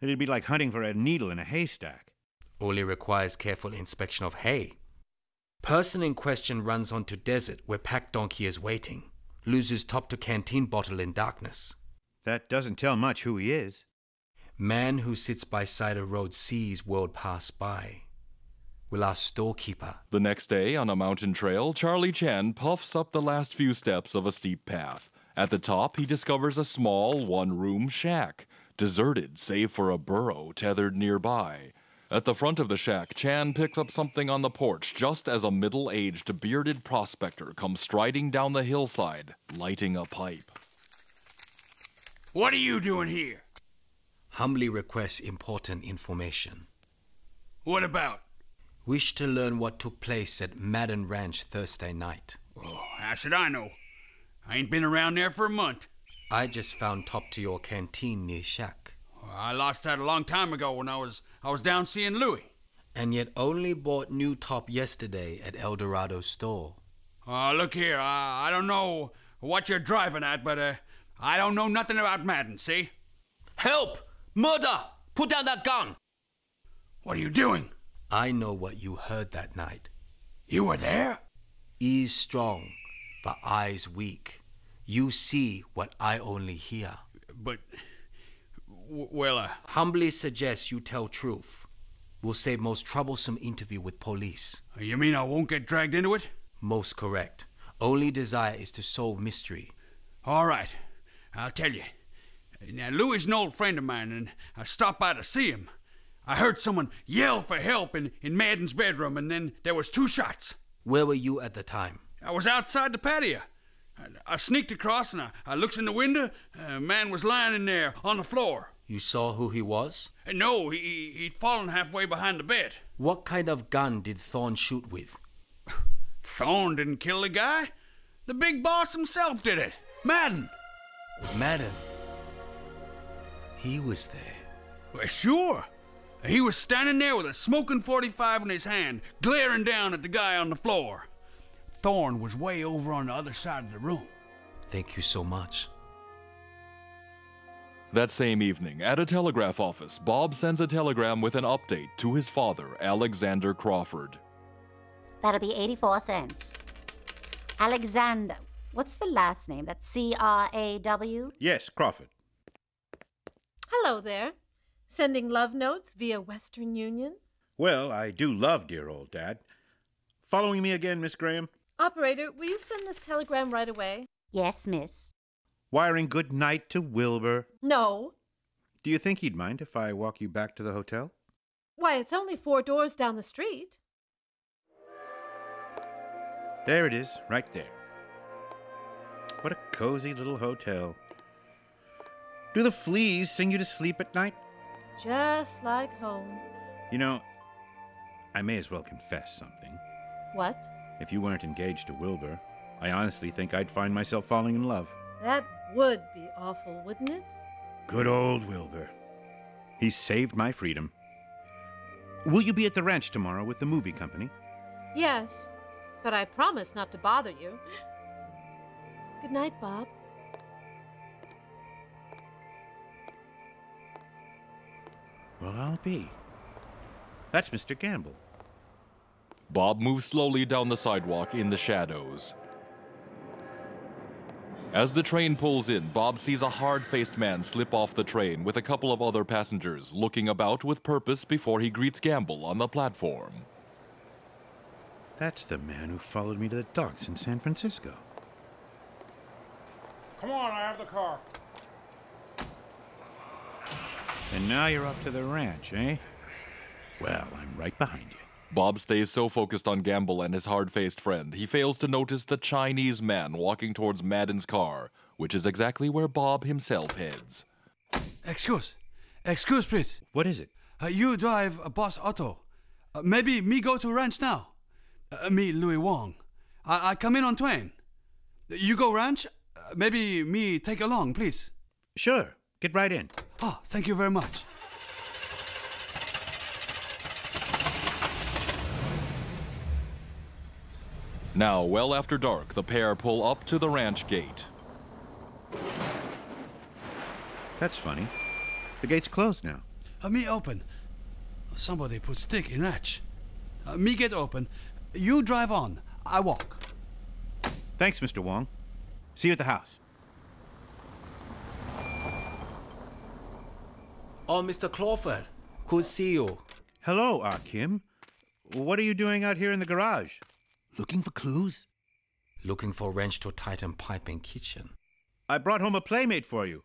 It'd be like hunting for a needle in a haystack. Only requires careful inspection of hay. Person in question runs onto desert where pack donkey is waiting. Loses top to canteen bottle in darkness. That doesn't tell much who he is. Man who sits by side of road sees world pass by. Will ask storekeeper. The next day, on a mountain trail, Charlie Chan puffs up the last few steps of a steep path. At the top, he discovers a small one-room shack, deserted save for a burro tethered nearby. At the front of the shack, Chan picks up something on the porch just as a middle-aged, bearded prospector comes striding down the hillside, lighting a pipe. What are you doing here? Humbly requests important information. What about? Wish to learn what took place at Madden Ranch Thursday night. Oh, how should I know? I ain't been around there for a month. I just found top to your canteen near shack. I lost that a long time ago when I was down seeing Louis. And yet only bought new top yesterday at El Dorado store. Look here, I don't know what you're driving at, but I don't know nothing about Madden, see? Help! Murder! Put down that gun! What are you doing? I know what you heard that night. You were there? Ears strong, but eyes weak. You see what I only hear. But, Humbly suggest you tell truth. Will save most troublesome interview with police. You mean I won't get dragged into it? Most correct. Only desire is to solve mystery. All right, I'll tell you. Now, Louis is an old friend of mine, and I stopped by to see him. I heard someone yell for help in Madden's bedroom, and then there was 2 shots. Where were you at the time? I was outside the patio. I sneaked across, and I looks in the window. A man was lying in there on the floor. You saw who he was? No, he'd fallen halfway behind the bed. What kind of gun did Thorne shoot with? Thorne didn't kill the guy. The big boss himself did it. Madden. Madden? He was there. Well, sure. He was standing there with a smoking .45 in his hand, glaring down at the guy on the floor. Thorne was way over on the other side of the room. Thank you so much. That same evening, at a telegraph office, Bob sends a telegram with an update to his father, Alexander Crawford. That'll be 84 cents. Alexander. What's the last name? That's C-R-A-W? Yes, Crawford. Hello there. Sending love notes via Western Union? Well, I do love dear old Dad. Following me again, Miss Graham? Operator, will you send this telegram right away? Yes, miss. Wiring good night to Wilbur. No. Do you think he'd mind if I walk you back to the hotel? Why, it's only 4 doors down the street. There it is, right there. What a cozy little hotel. Do the fleas sing you to sleep at night? Just like home. You know, I may as well confess something. What? If you weren't engaged to Wilbur, I honestly think I'd find myself falling in love. That would be awful, wouldn't it? Good old Wilbur. He saved my freedom. Will you be at the ranch tomorrow with the movie company? Yes, but I promise not to bother you. Good night, Bob. Well, I'll be. That's Mr. Gamble. Bob moves slowly down the sidewalk in the shadows. As the train pulls in, Bob sees a hard-faced man slip off the train with a couple of other passengers, looking about with purpose before he greets Gamble on the platform. That's the man who followed me to the docks in San Francisco. Come on, I have the car. And now you're up to the ranch, eh? Well, I'm right behind you. Bob stays so focused on Gamble and his hard-faced friend, he fails to notice the Chinese man walking towards Madden's car, which is exactly where Bob himself heads. Excuse, please. What is it? You drive a boss auto. Maybe me go to ranch now. Me, Louis Wang. I come in on train. You go ranch? Maybe me take along, please. Sure. Get right in. Oh, thank you very much. Now, well after dark, the pair pull up to the ranch gate. That's funny. The gate's closed now. Me open. Somebody put stick in ranch. Me get open. You drive on. I walk. Thanks, Mr. Wang. See you at the house. Oh, Mr. Crawford. Good to see you. Hello, Kim. What are you doing out here in the garage? Looking for clues? Looking for wrench to tighten pipe in kitchen. I brought home a playmate for you.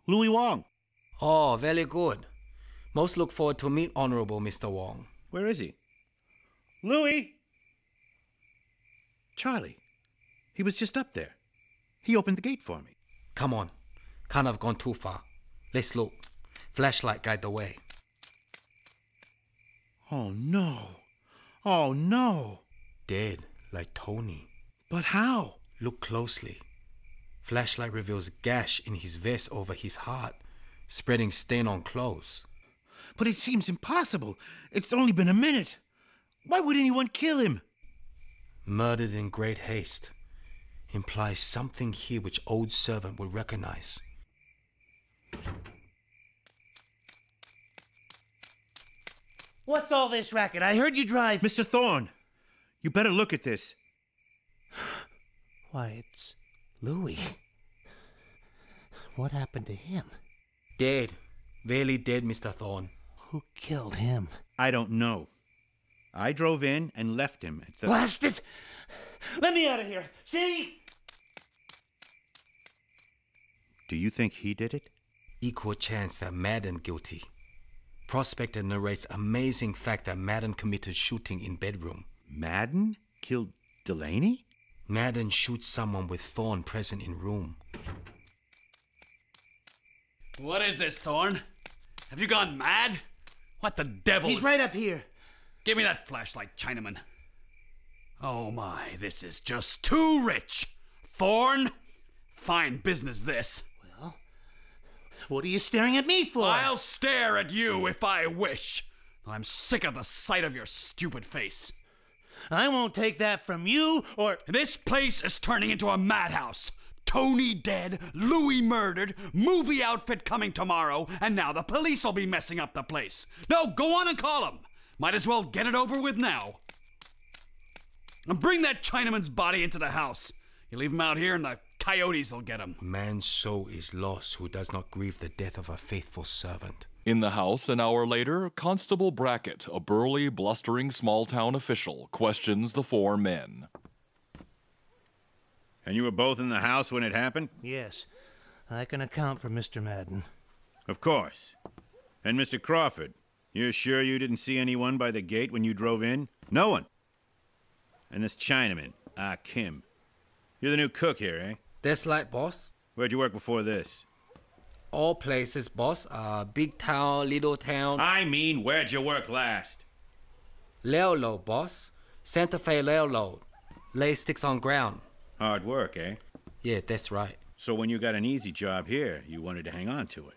Louis Wang. Oh, very good. Most look forward to meet Honorable Mr. Wang. Where is he? Louis! Charlie. He was just up there. He opened the gate for me. Come on. Can't have gone too far. Let's look. Flashlight guide the way. Oh, no. Oh, no. Dead, like Tony. But how? Look closely. Flashlight reveals a gash in his vest over his heart, spreading stain on clothes. But it seems impossible. It's only been a minute. Why would anyone kill him? Murdered in great haste. Implies something here which old servant would recognize. What's all this racket? I heard you drive. Mr. Thorne, you better look at this. Why, it's Louis. What happened to him? Dead. Really dead, Mr. Thorne. Who killed him? I don't know. I drove in and left him at the... Blast it! Let me out of here! See? Do you think he did it? Equal chance that Madden guilty. Prospector narrates amazing fact that Madden committed shooting in bedroom. Madden killed Delaney? Madden shoots someone with Thorne present in room. What is this, Thorne? Have you gone mad? What the devil? He's right up here. Give me that flashlight, Chinaman. Oh my, this is just too rich. Thorne? Fine business, this. Well, what are you staring at me for? I'll stare at you if I wish. I'm sick of the sight of your stupid face. I won't take that from you or... This place is turning into a madhouse. Tony dead, Louis murdered, movie outfit coming tomorrow, and now the police will be messing up the place. No, go on and call them. Might as well get it over with now. And bring that Chinaman's body into the house. You leave him out here and the coyotes will get him. Man's soul is lost who does not grieve the death of a faithful servant. In the house, an hour later, Constable Brackett, a burly, blustering small-town official, questions the four men. And you were both in the house when it happened? Yes. I can account for Mr. Madden. Of course. And Mr. Crawford, you're sure you didn't see anyone by the gate when you drove in? No one. And this Chinaman, Kim. You're the new cook here, eh? That's right, boss. Where'd you work before this? All places, boss. Big town, little town. I mean, where'd you work last? Railroad, boss. Santa Fe Railroad. Lay sticks on ground. Hard work, eh? Yeah, that's right. So when you got an easy job here, you wanted to hang on to it.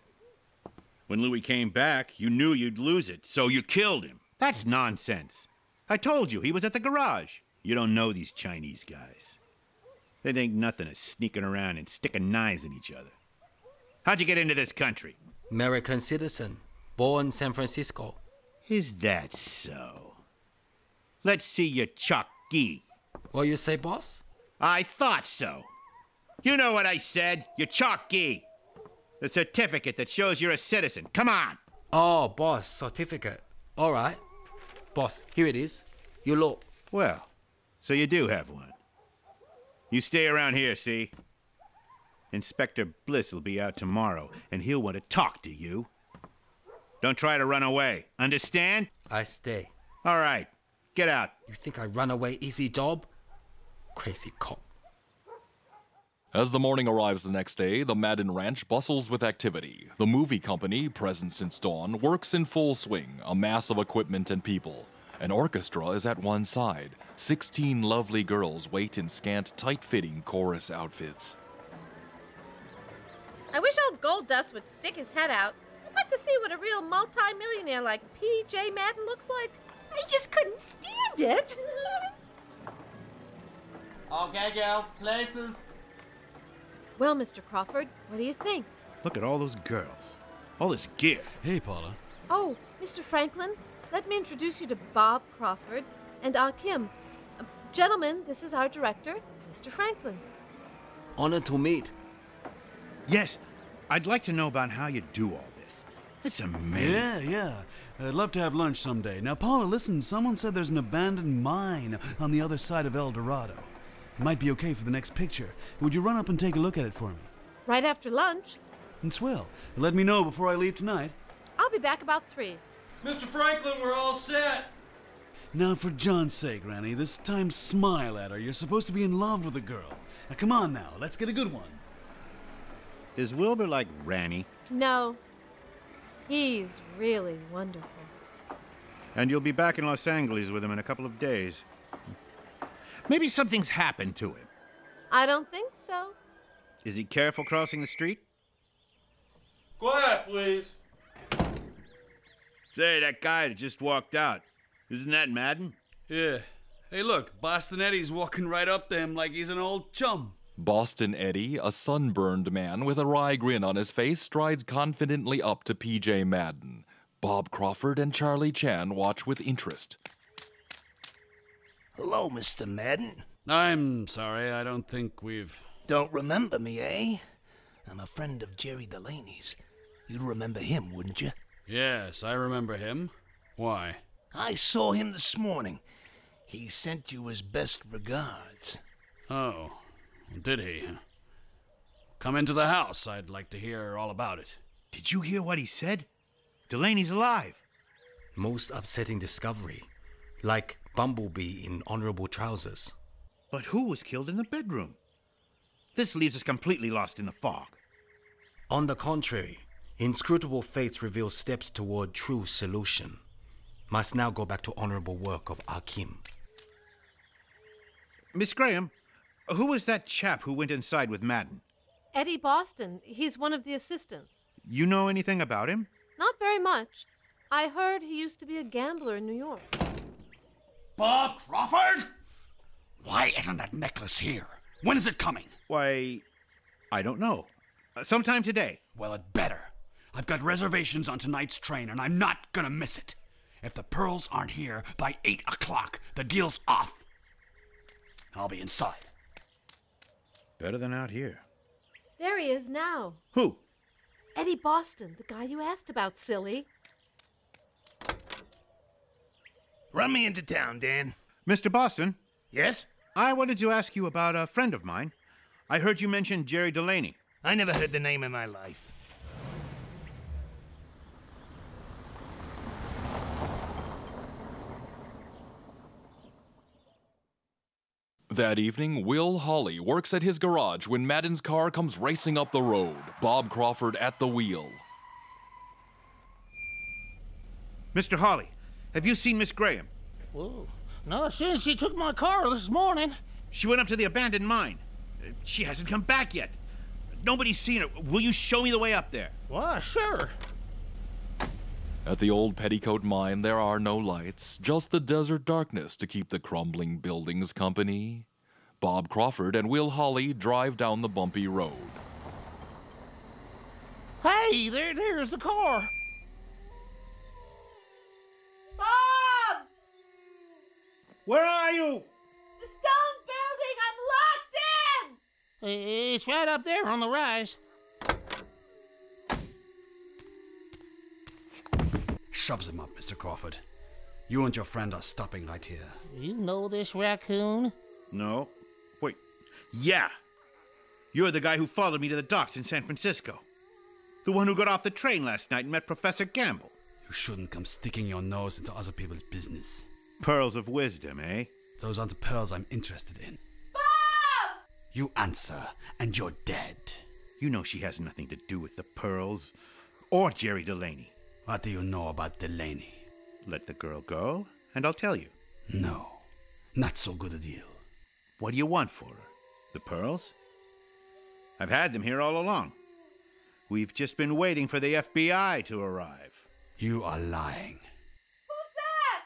When Louis came back, you knew you'd lose it, so you killed him. That's nonsense. I told you, he was at the garage. You don't know these Chinese guys. They think nothing of sneaking around and sticking knives in each other. How'd you get into this country? American citizen. Born in San Francisco. Is that so? Let's see your chalky. What you say, boss? I thought so. You know what I said. Your chalky. The certificate that shows you're a citizen. Come on. Oh, boss, certificate. All right. Boss, here it is. You look. Well, so you do have one. You stay around here, see? Inspector Bliss will be out tomorrow, and he'll want to talk to you. Don't try to run away. Understand? I stay. All right. Get out. You think I run away easy job? Crazy cop. As the morning arrives the next day, the Madden Ranch bustles with activity. The movie company, present since dawn, works in full swing, a mass of equipment and people. An orchestra is at one side. 16 lovely girls wait in scant, tight-fitting chorus outfits. I wish old Gold Dust would stick his head out. I'd like to see what a real multi-millionaire like P.J. Madden looks like. I just couldn't stand it. Okay, girls, places. Well, Mr. Crawford, what do you think? Look at all those girls. All this gear. Hey, Paula. Oh, Mr. Franklin, let me introduce you to Bob Crawford and Kim. Gentlemen, this is our director, Mr. Franklin. Honored to meet. Yes, I'd like to know about how you do all this. It's amazing. Yeah. I'd love to have lunch someday. Now, Paula, listen, someone said there's an abandoned mine on the other side of El Dorado. It might be okay for the next picture. Would you run up and take a look at it for me? Right after lunch. And swell. Let me know before I leave tonight. I'll be back about 3. Mr. Franklin, we're all set. Now, for John's sake, Ranny, this time smile at her. You're supposed to be in love with the girl. Now, come on now, let's get a good one. Is Wilbur like Ranny? No. He's really wonderful. And you'll be back in Los Angeles with him in a couple of days. Maybe something's happened to him. I don't think so. Is he careful crossing the street? Quiet, please. Say, that guy that just walked out, isn't that Madden? Yeah. Hey, look, Boston Eddie's walking right up to him like he's an old chum. Boston Eddie, a sunburned man with a wry grin on his face, strides confidently up to P.J. Madden. Bob Crawford and Charlie Chan watch with interest. Hello, Mr. Madden. I'm sorry, I don't think we've... Don't remember me, eh? I'm a friend of Jerry Delaney's. You'd remember him, wouldn't you? Yes, I remember him. Why? I saw him this morning. He sent you his best regards. Oh, did he? Come into the house. I'd like to hear all about it. Did you hear what he said? Delaney's alive. Most upsetting discovery. Like Bumblebee in honorable trousers. But who was killed in the bedroom? This leaves us completely lost in the fog. On the contrary, inscrutable fates reveal steps toward true solution. Must now go back to honorable work of Kim. Miss Graham, who was that chap who went inside with Madden? Eddie Boston. He's one of the assistants. You know anything about him? Not very much. I heard he used to be a gambler in New York. Bob Crawford? Why isn't that necklace here? When is it coming? Why, I don't know. Sometime today. Well, it better. I've got reservations on tonight's train, and I'm not gonna miss it. If the pearls aren't here by 8 o'clock, the deal's off. I'll be inside. Better than out here. There he is now. Who? Eddie Boston, the guy you asked about, silly. Run me into town, Dan. Mr. Boston? Yes? I wanted to ask you about a friend of mine. I heard you mention Jerry Delaney. I never heard the name in my life. That evening, Will Hawley works at his garage when Madden's car comes racing up the road, Bob Crawford at the wheel. Mr. Hawley, have you seen Miss Graham? Whoa. No, since she took my car this morning. She went up to the abandoned mine. She hasn't come back yet. Nobody's seen her. Will you show me the way up there? Why, sure. At the old Petticoat mine, there are no lights, just the desert darkness to keep the crumbling buildings company. Bob Crawford and Will Hawley drive down the bumpy road. Hey, there's the car. Bob! Where are you? The stone building! I'm locked in! It's right up there on the rise. Shoves him up, Mr. Crawford. You and your friend are stopping right here. You know this raccoon? No. Wait. Yeah. You're the guy who followed me to the docks in San Francisco. The one who got off the train last night and met Professor Gamble. You shouldn't come sticking your nose into other people's business. Pearls of wisdom, eh? Those aren't the pearls I'm interested in. Bob! You answer, and you're dead. You know she has nothing to do with the pearls. Or Jerry Delaney. What do you know about Delaney? Let the girl go, and I'll tell you. No, not so good a deal. What do you want for her? The pearls? I've had them here all along. We've just been waiting for the FBI to arrive. You are lying. Who's that?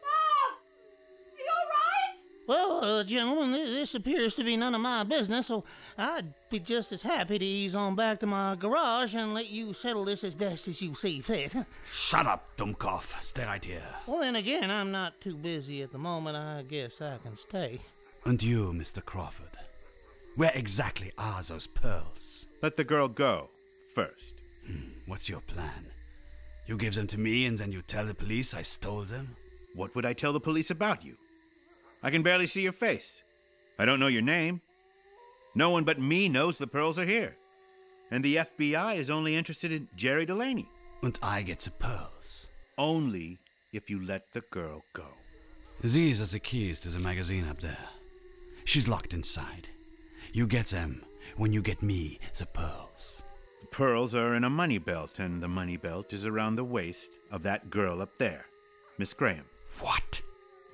Bob! Are you all right? Well, gentlemen, this appears to be none of my business, so I'd be just as happy to ease on back to my garage and let you settle this as best as you see fit. Shut up, Dummkopf. Stay right here. Well, then again, I'm not too busy at the moment. I guess I can stay. And you, Mr. Crawford, where exactly are those pearls? Let the girl go first. What's your plan? You give them to me and then you tell the police I stole them? What would I tell the police about you? I can barely see your face. I don't know your name. No one but me knows the pearls are here. And the FBI is only interested in Jerry Delaney. And I get the pearls. Only if you let the girl go. These are the keys to the magazine up there. She's locked inside. You get them when you get me the pearls. The pearls are in a money belt, and the money belt is around the waist of that girl up there, Miss Graham. What?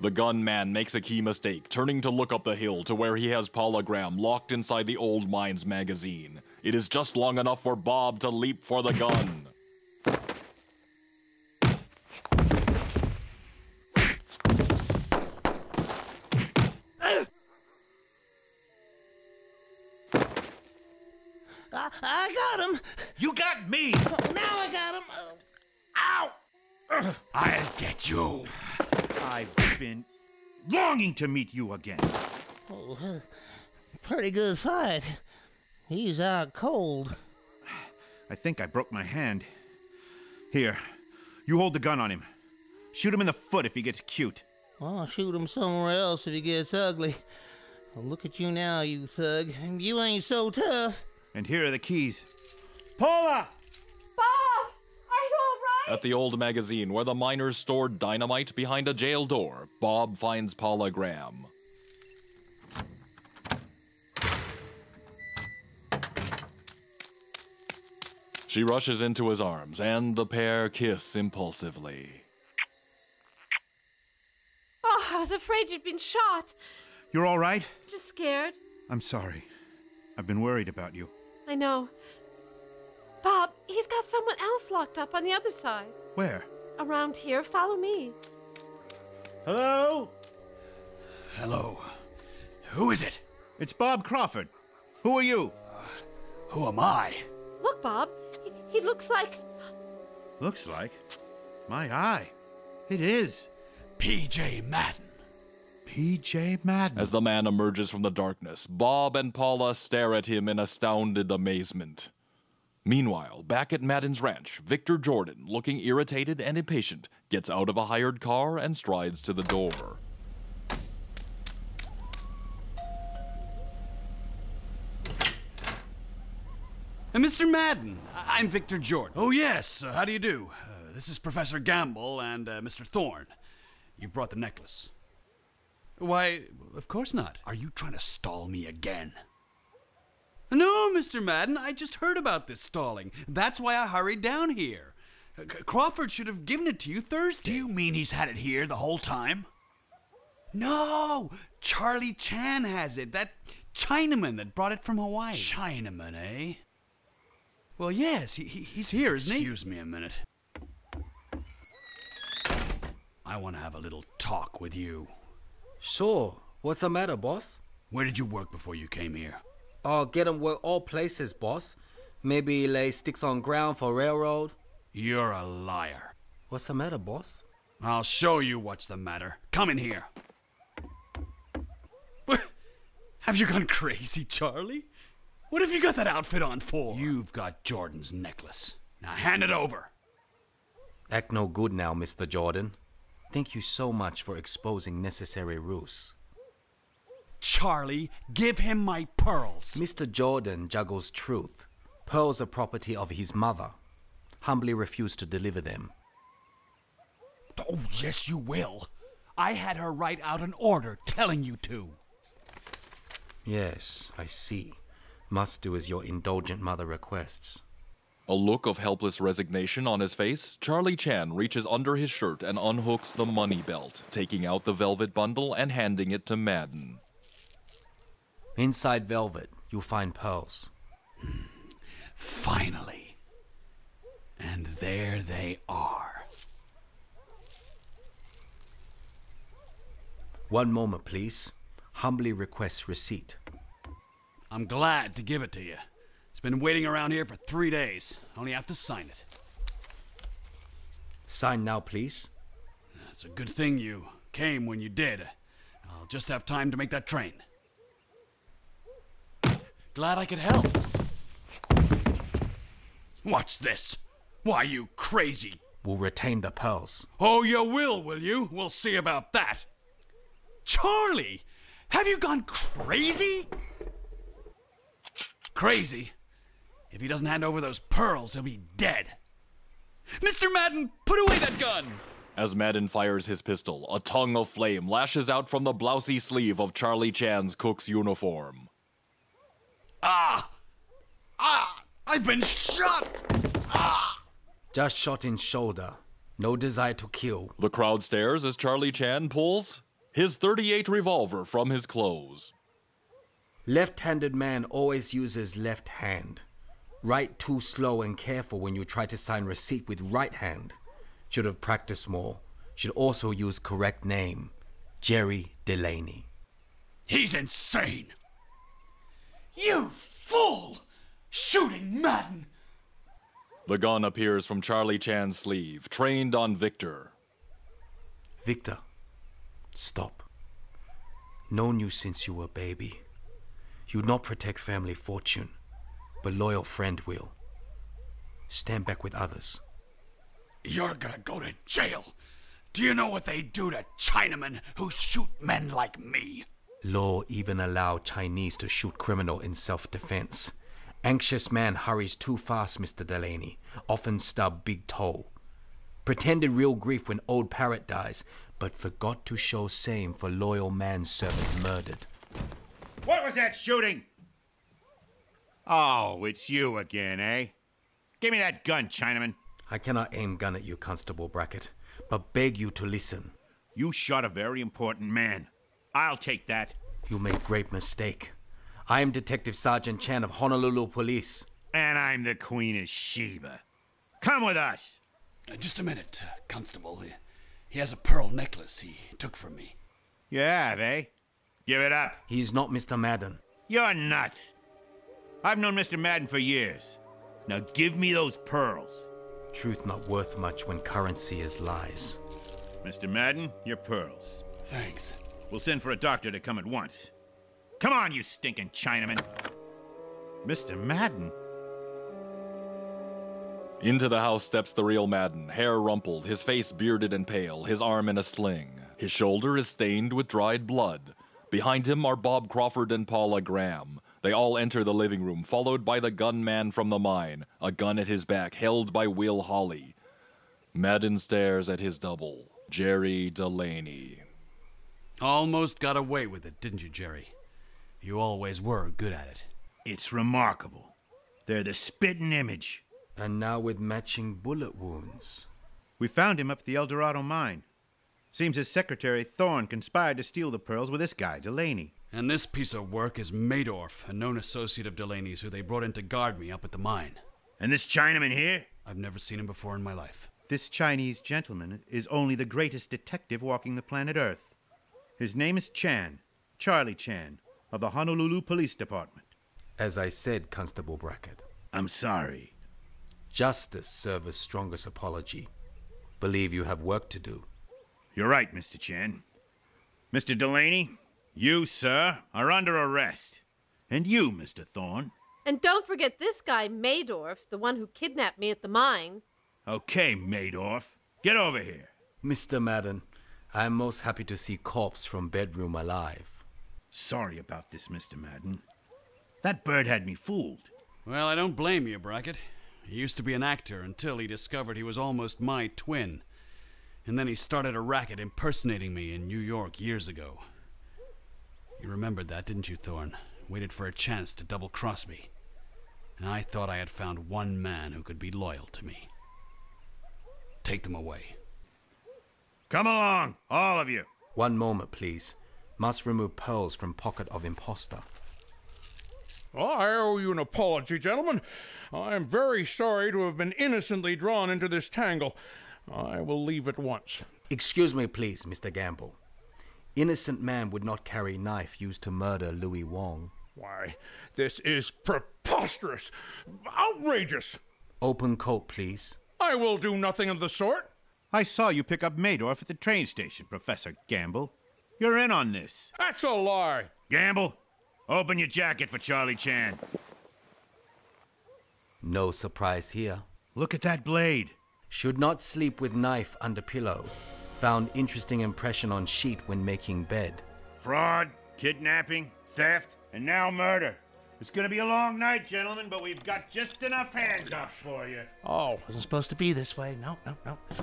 The gunman makes a key mistake, turning to look up the hill to where he has Paula Graham locked inside the old Mines magazine. It is just long enough for Bob to leap for the gun. I got him! You got me! Oh, now I got him! Ow! I'll get you. I've been longing to meet you again. Oh, pretty good fight. He's out cold. I think I broke my hand. Here, you hold the gun on him. Shoot him in the foot if he gets cute. I'll shoot him somewhere else if he gets ugly. Well, look at you now, you thug. You ain't so tough. And here are the keys. Paula! Bob! Are you all right? At the old magazine where the miners stored dynamite behind a jail door, Bob finds Paula Graham. She rushes into his arms, and the pair kiss impulsively. Oh, I was afraid you'd been shot. You're all right? Just scared. I'm sorry. I've been worried about you. I know. Bob, he's got someone else locked up on the other side. Where? Around here. Follow me. Hello? Hello. Who is it? It's Bob Crawford. Who are you? Who am I? Look, Bob. He looks like... Looks like? My eye. It is. P.J. Madden. P.J. Madden. As the man emerges from the darkness, Bob and Paula stare at him in astounded amazement. Meanwhile, back at Madden's ranch, Victor Jordan, looking irritated and impatient, gets out of a hired car and strides to the door. Mr. Madden, I'm Victor Jordan. Oh, yes. How do you do? This is Professor Gamble and Mr. Thorne. You've brought the necklace. Why, of course not. Are you trying to stall me again? No, Mr. Madden, I just heard about this stalling. That's why I hurried down here. Crawford should have given it to you Thursday. Do you mean he's had it here the whole time? No, Charlie Chan has it. That Chinaman that brought it from Hawaii. Chinaman, eh? Well, yes, he's here, isn't he? Excuse me a minute. I want to have a little talk with you. Sure. What's the matter, boss? Where did you work before you came here? Oh, get 'em work all places, boss. Maybe lay sticks on ground for railroad. You're a liar. What's the matter, boss? I'll show you what's the matter. Come in here. Have you gone crazy, Charlie? What have you got that outfit on for? You've got Jordan's necklace. Now hand it over. Act no good now, Mr. Jordan. Thank you so much for exposing necessary ruse. Charlie, give him my pearls. Mr. Jordan juggles truth. Pearls are property of his mother. Humbly refuse to deliver them. Oh, yes, you will. I had her write out an order telling you to. Yes, I see. Must do as your indulgent mother requests. A look of helpless resignation on his face, Charlie Chan reaches under his shirt and unhooks the money belt, taking out the velvet bundle and handing it to Madden. Inside velvet, you'll find pearls. Finally. And there they are. One moment, please. Humbly request receipt. I'm glad to give it to you. It's been waiting around here for 3 days. Only have to sign it. Sign now, please. It's a good thing you came when you did. I'll just have time to make that train. Glad I could help. What's this? Why, you crazy... We'll retain the pearls. Oh, you will you? We'll see about that. Charlie, have you gone crazy? Crazy? If he doesn't hand over those pearls, he'll be dead. Mr. Madden, put away that gun! As Madden fires his pistol, a tongue of flame lashes out from the blousy sleeve of Charlie Chan's cook's uniform. I've been shot! Just shot in shoulder. No desire to kill. The crowd stares as Charlie Chan pulls his .38 revolver from his clothes. Left-handed man always uses left hand. Right too slow and careful when you try to sign receipt with right hand. Should have practiced more. Should also use correct name. Jerry Delaney. He's insane! You fool! Shooting Madden! The gun appears from Charlie Chan's sleeve, trained on Victor. Victor, stop. Known you since you were a baby. You'd not protect family fortune, but loyal friend will. Stand back with others. You're gonna go to jail. Do you know what they do to Chinamen who shoot men like me? Law even allow Chinese to shoot criminal in self-defense. Anxious man hurries too fast, Mr. Delaney. Often stub big toe. Pretended real grief when old parrot dies, but forgot to show same for loyal manservant murdered. What was that shooting? Oh, it's you again, eh? Give me that gun, Chinaman. I cannot aim gun at you, Constable Brackett, but beg you to listen. You shot a very important man. I'll take that. You made great mistake. I am Detective Sergeant Chan of Honolulu Police. And I'm the Queen of Sheba. Come with us. Just a minute, Constable. He has a pearl necklace he took from me. You have, eh? Give it up. He's not Mr. Madden. You're nuts. I've known Mr. Madden for years. Now give me those pearls. Truth not worth much when currency is lies. Mr. Madden, your pearls. Thanks. We'll send for a doctor to come at once. Come on, you stinking Chinaman. Mr. Madden? Into the house steps the real Madden, hair rumpled, his face bearded and pale, his arm in a sling. His shoulder is stained with dried blood. Behind him are Bob Crawford and Paula Graham. They all enter the living room, followed by the gunman from the mine, a gun at his back held by Will Hawley. Madden stares at his double, Jerry Delaney. Almost got away with it, didn't you, Jerry? You always were good at it. It's remarkable. They're the spitting image. And now with matching bullet wounds. We found him up at the El Dorado mine. Seems his secretary, Thorne, conspired to steal the pearls with this guy, Delaney. And this piece of work is Maydorf, a known associate of Delaney's who they brought in to guard me up at the mine. And this Chinaman here? I've never seen him before in my life. This Chinese gentleman is only the greatest detective walking the planet Earth. His name is Chan, Charlie Chan, of the Honolulu Police Department. As I said, Constable Brackett. I'm sorry. Justice serves as strongest apology. Believe you have work to do. You're right, Mr. Chan. Mr. Delaney, you, sir, are under arrest. And you, Mr. Thorne. And don't forget this guy, Maydorf, the one who kidnapped me at the mine. Okay, Maydorf. Get over here. Mr. Madden, I am most happy to see corpse from bedroom alive. Sorry about this, Mr. Madden. That bird had me fooled. Well, I don't blame you, Brackett. He used to be an actor until he discovered he was almost my twin. And then he started a racket impersonating me in New York years ago. You remembered that, didn't you, Thorne? Waited for a chance to double-cross me. And I thought I had found one man who could be loyal to me. Take them away. Come along, all of you. One moment, please. Must remove pearls from pocket of imposter. I owe you an apology, gentlemen. I am very sorry to have been innocently drawn into this tangle. I will leave at once. Excuse me, please, Mr. Gamble. Innocent man would not carry knife used to murder Louis Wang. Why, this is preposterous! Outrageous! Open coat, please. I will do nothing of the sort. I saw you pick up Maydorf at the train station, Professor Gamble. You're in on this. That's a lie. Gamble, open your jacket for Charlie Chan. No surprise here. Look at that blade. Should not sleep with knife under pillow. Found interesting impression on sheet when making bed. Fraud, kidnapping, theft, and now murder. It's gonna be a long night, gentlemen, but we've got just enough handcuffs for you. Oh, wasn't supposed to be this way. No.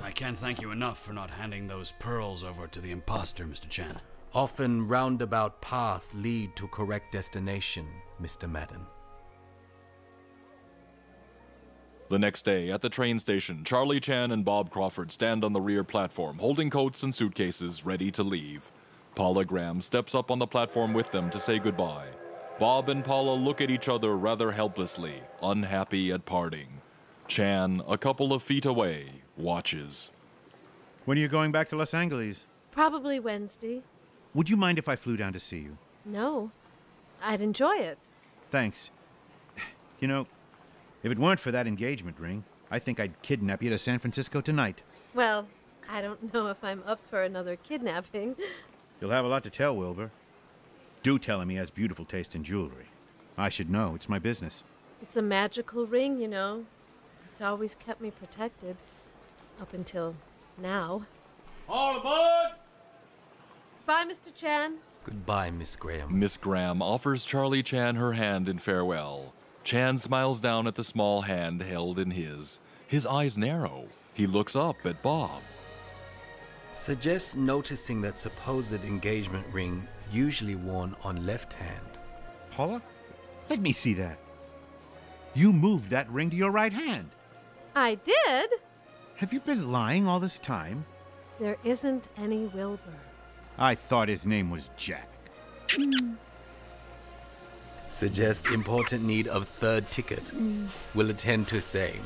I can't thank you enough for not handing those pearls over to the imposter, Mr. Chan. Often roundabout path lead to correct destination, Mr. Madden. The next day, at the train station, Charlie Chan and Bob Crawford stand on the rear platform, holding coats and suitcases, ready to leave. Paula Graham steps up on the platform with them to say goodbye. Bob and Paula look at each other rather helplessly, unhappy at parting. Chan, a couple of feet away, watches. When are you going back to Los Angeles? Probably Wednesday. Would you mind if I flew down to see you? No. I'd enjoy it. Thanks. You know, if it weren't for that engagement ring, I think I'd kidnap you to San Francisco tonight. Well, I don't know if I'm up for another kidnapping. You'll have a lot to tell, Wilbur. Do tell him he has beautiful taste in jewelry. I should know. It's my business. It's a magical ring, you know. It's always kept me protected. Up until now. All aboard! Bye, Mr. Chan. Goodbye, Miss Graham. Miss Graham offers Charlie Chan her hand in farewell. Chan smiles down at the small hand held in his. His eyes narrow. He looks up at Bob. Suggest noticing that supposed engagement ring usually worn on left hand. Paula, let me see that. You moved that ring to your right hand. I did? Have you been lying all this time? There isn't any Wilbur. I thought his name was Jack. Suggest important need of third ticket. Will attend to same.